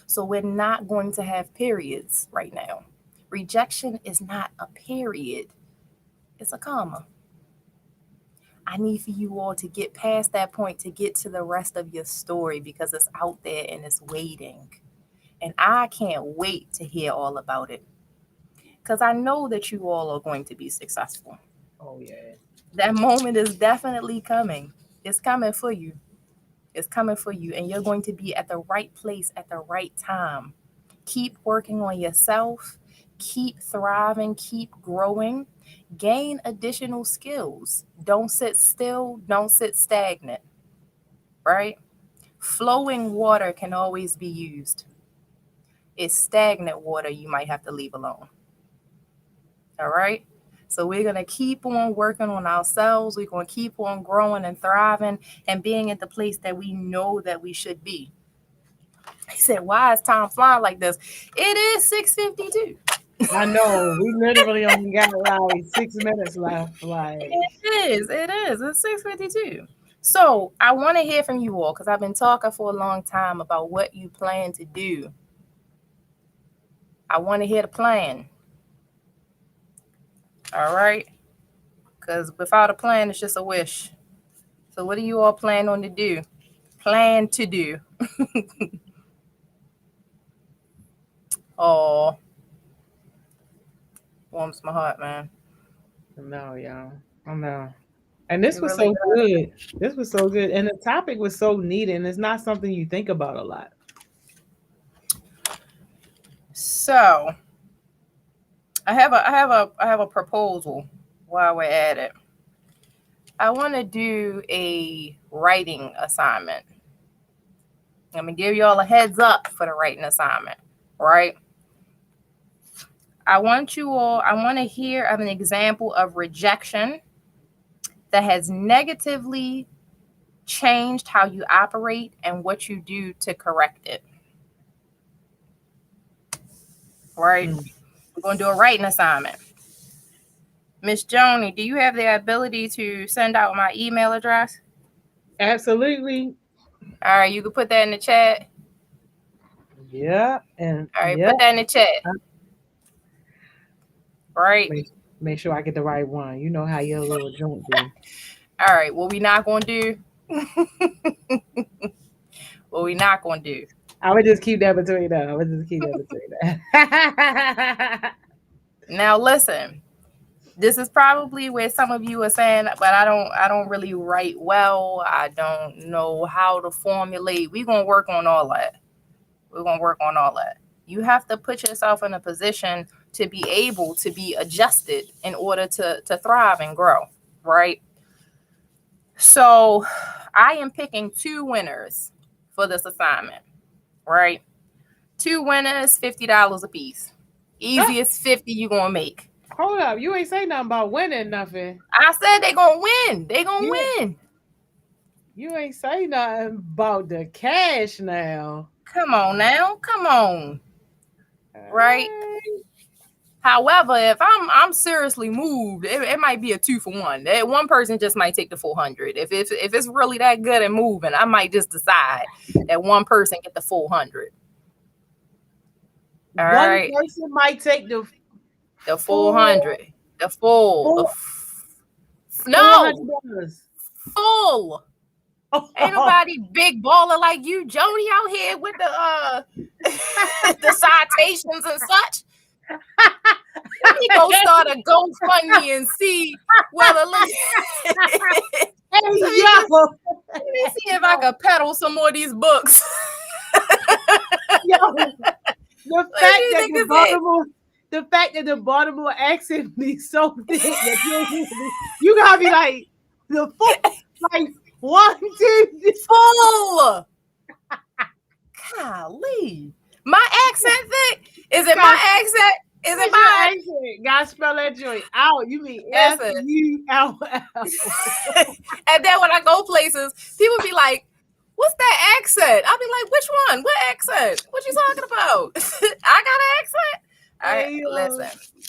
Speaker 2: So we're not going to have periods right now. Rejection is not a period, it's a comma. I need for you all to get past that point to get to the rest of your story, because it's out there and it's waiting. And I can't wait to hear all about it, because I know that you all are going to be successful.
Speaker 1: Oh, yeah.
Speaker 2: That moment is definitely coming. It's coming for you. It's coming for you. And you're going to be at the right place at the right time. Keep working on yourself. Keep thriving. Keep growing. Gain additional skills. Don't sit still. Don't sit stagnant. Right? Flowing water can always be used. It's stagnant water you might have to leave alone. All right? So we're going to keep on working on ourselves. We're going to keep on growing and thriving and being at the place that we know that we should be. He said, why is time flying like this? It is 6:52.
Speaker 1: I know. We literally only got like 6 minutes left. Like,
Speaker 2: It is. It's 6:52. So I want to hear from you all, because I've been talking for a long time about what you plan to do. I want to hear the plan. All right? Because without a plan, it's just a wish. So what do you all plan on to do? Plan to do. Oh, warms my heart, man.
Speaker 1: no, y'all. I know. And this
Speaker 2: It
Speaker 1: was
Speaker 2: really
Speaker 1: so good. This was so good. And the topic was so neat, and it's not something you think about a lot.
Speaker 2: So I have a proposal while we're at it. I want to do a writing assignment. I'm gonna give you all a heads up for the writing assignment, right? I want to hear of an example of rejection that has negatively changed how you operate and what you do to correct it. Right? We're going to do a writing assignment. Miss Joni, do you have the ability to send out my email address?
Speaker 1: Absolutely.
Speaker 2: All right, you can put that in the chat.
Speaker 1: Yeah. And
Speaker 2: all right, put that in the chat. Right.
Speaker 1: Make sure I get the right one. You know how your little joint be.
Speaker 2: All right, what we not going to do? What we not going to do?
Speaker 1: I would just keep that between us.
Speaker 2: Now listen, this is probably where some of you are saying, but I don't really write well. I don't know how to formulate. We're gonna work on all that. We're going to work on all that. You have to put yourself in a position to be able to be adjusted in order to thrive and grow, right? So I am picking 2 winners for this assignment, right? 2 winners, $50 a piece. Easiest 50 you're going to make.
Speaker 1: Hold up. You ain't say nothing about winning nothing.
Speaker 2: I said they going to win. They going to win.
Speaker 1: You ain't say nothing about the cash now.
Speaker 2: Come on now. Come on. Right? However, if I'm seriously moved, it might be a 2 for 1. That one person just might take the 400. If it's really that good and moving, I might just decide that one person get the 400. All right.
Speaker 1: One person might take the
Speaker 2: 400. The full. No. Full. Ain't nobody big baller like you, Jody, out here with the the citations and such. Let me go start a GoFundMe and see whether let me see if I can peddle some more of these books.
Speaker 1: The fact that the Baltimore accent be so thick that you gotta be like the full, like 1, 2,
Speaker 2: full. Golly, my accent thick? Is it my accent? Is it my
Speaker 1: accent? Gotta spell that joint out. You mean F-U-L-L.
Speaker 2: And then when I go places, people be like, "What's that accent?" I'll be like, "Which one? What accent? What you talking about?" I got an accent.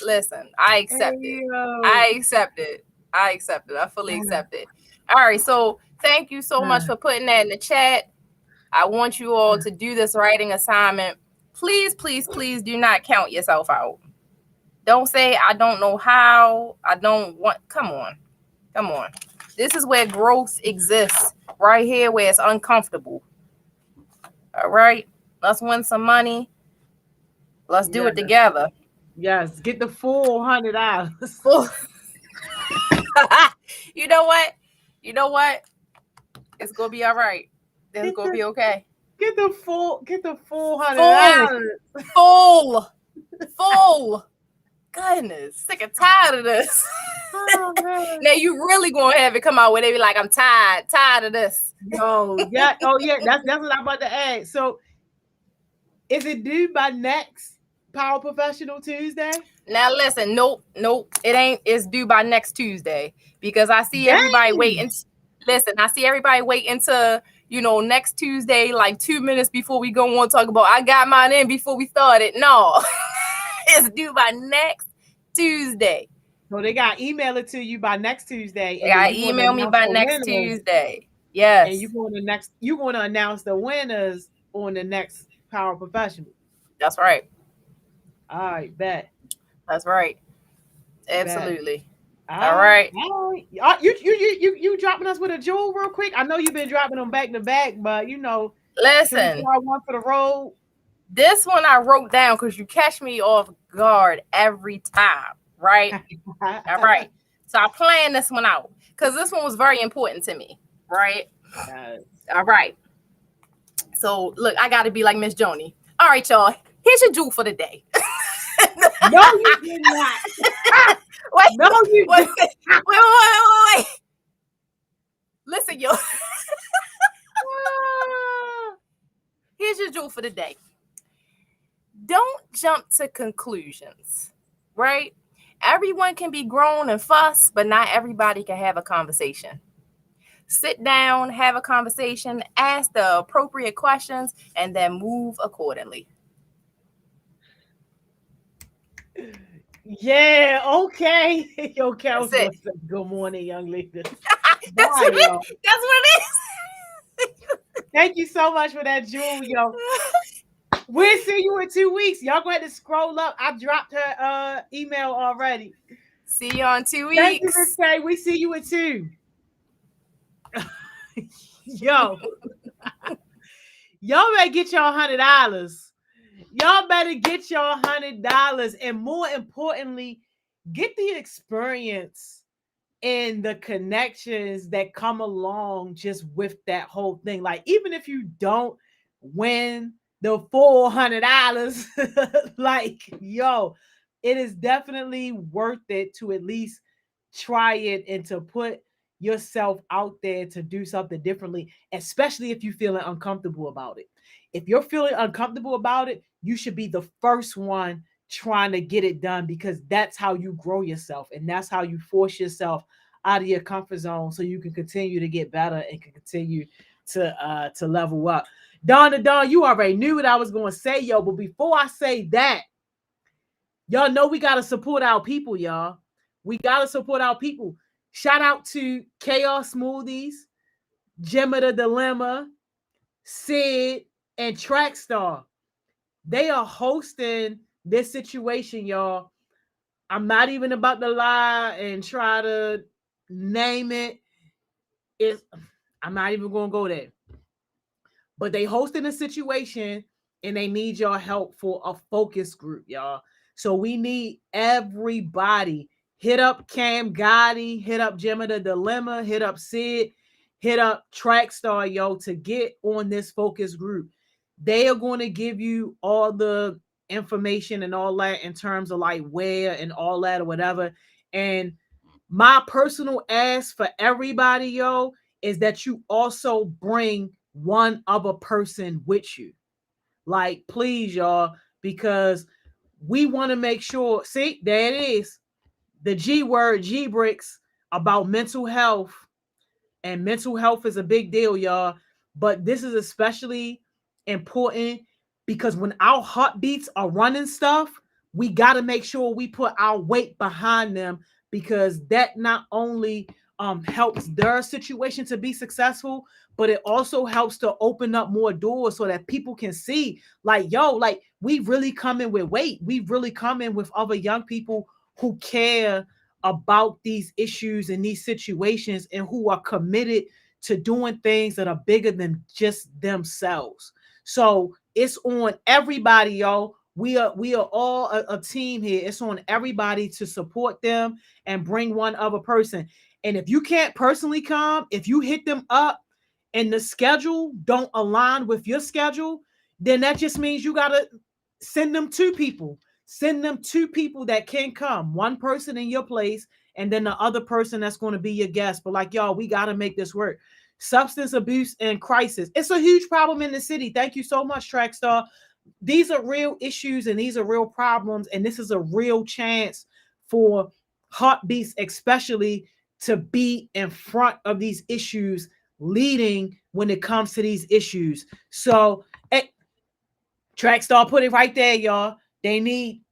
Speaker 2: Listen. I accept it. I accept it. I fully accept it. All right. So thank you so much for putting that in the chat. I want you all to do this writing assignment. Please, please, please do not count yourself out. Don't say, I don't know how. I don't want. Come on. This is where growth exists. Right here where it's uncomfortable. All right. Let's win some money. Let's do it together.
Speaker 1: Yes. Get the full $100.
Speaker 2: You know what? It's gonna be all right. It's gonna be okay.
Speaker 1: Get the full $100.
Speaker 2: Full. Goodness, sick and tired of this. Oh, now you really gonna have it come out where they be like, I'm tired of this.
Speaker 1: Oh yeah. That's what I'm about to add. So, is it due by next Power Professional Tuesday?
Speaker 2: Now listen, nope. It ain't. It's due by next Tuesday because I see everybody waiting. Listen, I see everybody waiting to next Tuesday, like 2 minutes before we go on talk about. I got mine in before we started. No. It's due by next Tuesday.
Speaker 1: So they got to email it to you by next Tuesday.
Speaker 2: They got to email me by next Tuesday. Yes.
Speaker 1: And you're going to announce the winners on the next Power Professional.
Speaker 2: That's right.
Speaker 1: All right, bet.
Speaker 2: That's right. Absolutely. All right.
Speaker 1: You dropping us with a jewel real quick? I know you've been dropping them back to back, but
Speaker 2: listen.
Speaker 1: I want for the road.
Speaker 2: This one I wrote down because you catch me off guard every time, right? All right. So I planned this one out because this one was very important to me, right?
Speaker 1: Yes.
Speaker 2: All right. So look, I got to be like Miss Joni. All right, y'all. Here's your jewel for the day.
Speaker 1: No, you did not.
Speaker 2: Wait. Listen, yo. Here's your jewel for the day. Don't jump to conclusions, right? Everyone can be grown and fuss, but not everybody can have a conversation. Sit down, have a conversation, ask the appropriate questions, and then move accordingly.
Speaker 1: Yeah, okay. Your counselor said, good morning, young lady.
Speaker 2: That's what it is.
Speaker 1: Thank you so much for that, Jewel, yo. We'll see you in 2 weeks. Y'all go ahead and scroll up. I dropped her email already.
Speaker 2: See you on 2 weeks.
Speaker 1: Thank you, Miss Kay. We see you in 2. Yo. Y'all better get y'all $100. Y'all better get y'all $100. And more importantly, get the experience and the connections that come along just with that whole thing. Like, even if you don't win the $400. Like, yo, it is definitely worth it to at least try it and to put yourself out there to do something differently, especially if you're feeling uncomfortable about it. If you're feeling uncomfortable about it, you should be the first one trying to get it done, because that's how you grow yourself and that's how you force yourself out of your comfort zone so you can continue to get better and can continue to level up. Dawn to Dawn, you already knew what I was going to say, yo. But before I say that, y'all know we got to support our people, y'all. We got to support our people. Shout out to Chaos Smoothies, Gemma the Dilemma, Sid, and Trackstar. They are hosting this situation, y'all. I'm not even about to lie and try to name it. I'm not even going to go there. But they hosting a situation and they need y'all help for a focus group, y'all. So we need everybody. Hit up Cam Gotti, hit up Gemma the Dilemma, hit up Sid, hit up Trackstar, yo, to get on this focus group. They are going to give you all the information and all that in terms of like where and all that or whatever. And my personal ask for everybody, yo, is that you also bring one other person with you. Like, please, y'all, because we want to make sure. See, there it is. The G word, G bricks, about mental health. And mental health is a big deal, y'all. But this is especially important because when our heartbeats are running stuff, we got to make sure we put our weight behind them, because that not only helps their situation to be successful, but it also helps to open up more doors so that people can see, like, yo, like, we really come in with weight. We really come in with other young people who care about these issues and these situations and who are committed to doing things that are bigger than just themselves. So it's on everybody, y'all. We are all a team here. It's on everybody to support them and bring one other person. And if you can't personally come, if you hit them up and the schedule don't align with your schedule, then that just means you got to send them two people. Send them two people that can come, one person in your place, and then the other person that's going to be your guest. But like, y'all, we got to make this work. Substance abuse and crisis. It's a huge problem in the city. Thank you so much, Trackstar. These are real issues and these are real problems. And this is a real chance for Heartbeats, especially, to be in front of these issues, leading when it comes to these issues. So, Trackstar put it right there, y'all. They need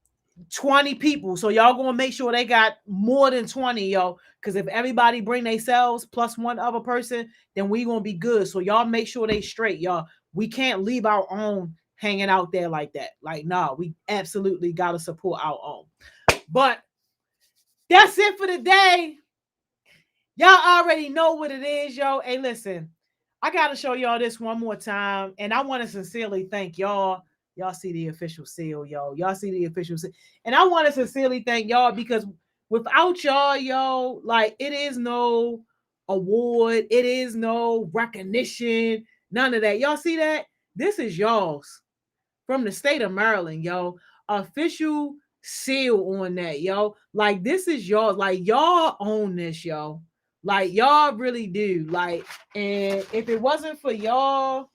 Speaker 1: 20 people. So y'all gonna make sure they got more than 20, yo. Because if everybody bring themselves plus one other person, then we gonna be good. So y'all make sure they straight, y'all. We can't leave our own hanging out there like that. Like, nah, we absolutely gotta support our own. But that's it for the day. Y'all already know what it is, yo. Hey, listen, I gotta show y'all this one more time, and I want to sincerely thank y'all. Y'all see the official seal, yo. Y'all see the official seal. And I want to sincerely thank y'all, because without y'all, yo, like, it is no award. It is no recognition. None of that. Y'all see that? This is y'all's from the state of Maryland, yo. Official seal on that, yo. Like, this is y'all. Like, y'all own this, yo. Like, y'all really do. Like, and if it wasn't for y'all,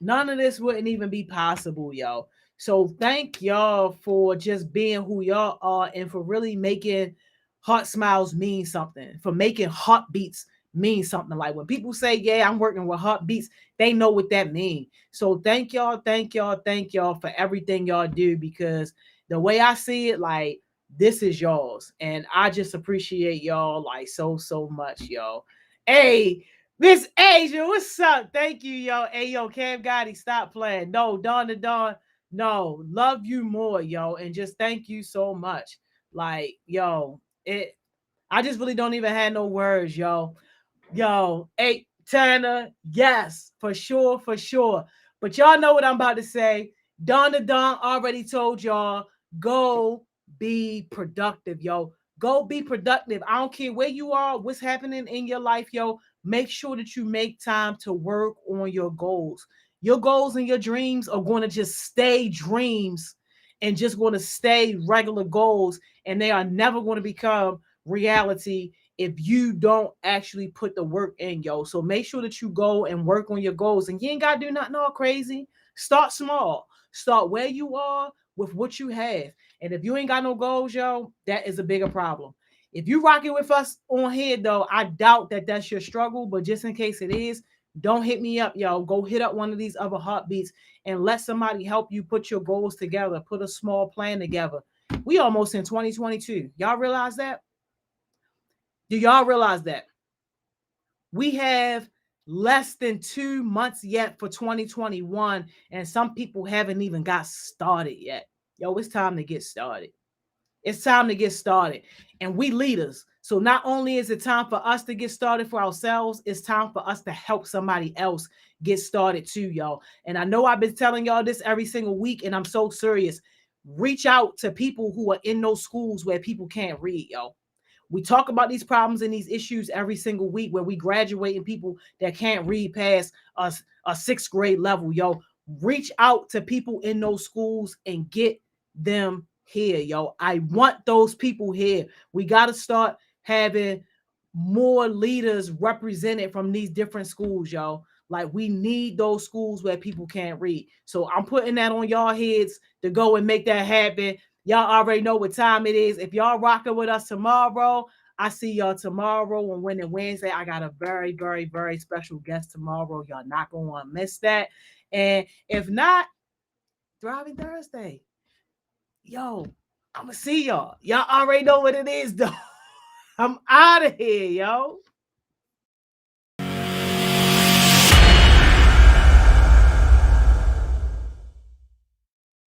Speaker 1: none of this wouldn't even be possible, yo. So thank y'all for just being who y'all are and for really making Heart Smiles mean something, for making Heartbeats mean something. Like, when people say, yeah, I'm working with Heartbeats, they know what that means. So thank y'all for everything y'all do, because the way I see it, like, this is yours. And I just appreciate y'all, like, so much, yo. Hey, Miss Asia, what's up? Thank you, yo. Hey, yo, Cam Gotti, stop playing. No, Dawn to Dawn. No, love you more, yo. And just thank you so much. Like, yo, I just really don't even have no words, yo. Yo, hey, Tanner, yes, for sure. But y'all know what I'm about to say. Dawn to Dawn already told y'all, go be productive, yo. Go be productive. I don't care where you are, what's happening in your life, yo. Make sure that you make time to work on your goals. Your goals and your dreams are going to just stay dreams and just going to stay regular goals, and they are never going to become reality if you don't actually put the work in, yo. So make sure that you go and work on your goals, and you ain't got to do nothing all crazy. Start small. Start where you are with what you have. And if you ain't got no goals, yo, that is a bigger problem. If you rocking with us on here, though, I doubt that that's your struggle, but just in case it is, don't hit me up, yo. Go hit up one of these other heartbeats and let somebody help you put your goals together, put a small plan together. We almost in 2022. Y'all realize that? Do y'all realize that? We have less than 2 months yet for 2021, and some people haven't even got started yet. Yo, it's time to get started. It's time to get started. And we leaders. So not only is it time for us to get started for ourselves, it's time for us to help somebody else get started too, y'all. And I know I've been telling y'all this every single week, and I'm so serious. Reach out to people who are in those schools where people can't read, y'all. We talk about these problems and these issues every single week where we graduating people that can't read past a sixth grade level, yo. Reach out to people in those schools and get them here, yo. I want those people here. We got to start having more leaders represented from these different schools, yo. Like, we need those schools where people can't read. So I'm putting that on y'all heads to go and make that happen. Y'all already know what time it is. If y'all rocking with us tomorrow, I see y'all tomorrow on Winning Wednesday. I got a very, very, very special guest tomorrow. Y'all not going to want to miss that. And if not, Thriving Thursday. Yo, I'm going to see y'all. Y'all already know what it is, though. I'm out of here, yo.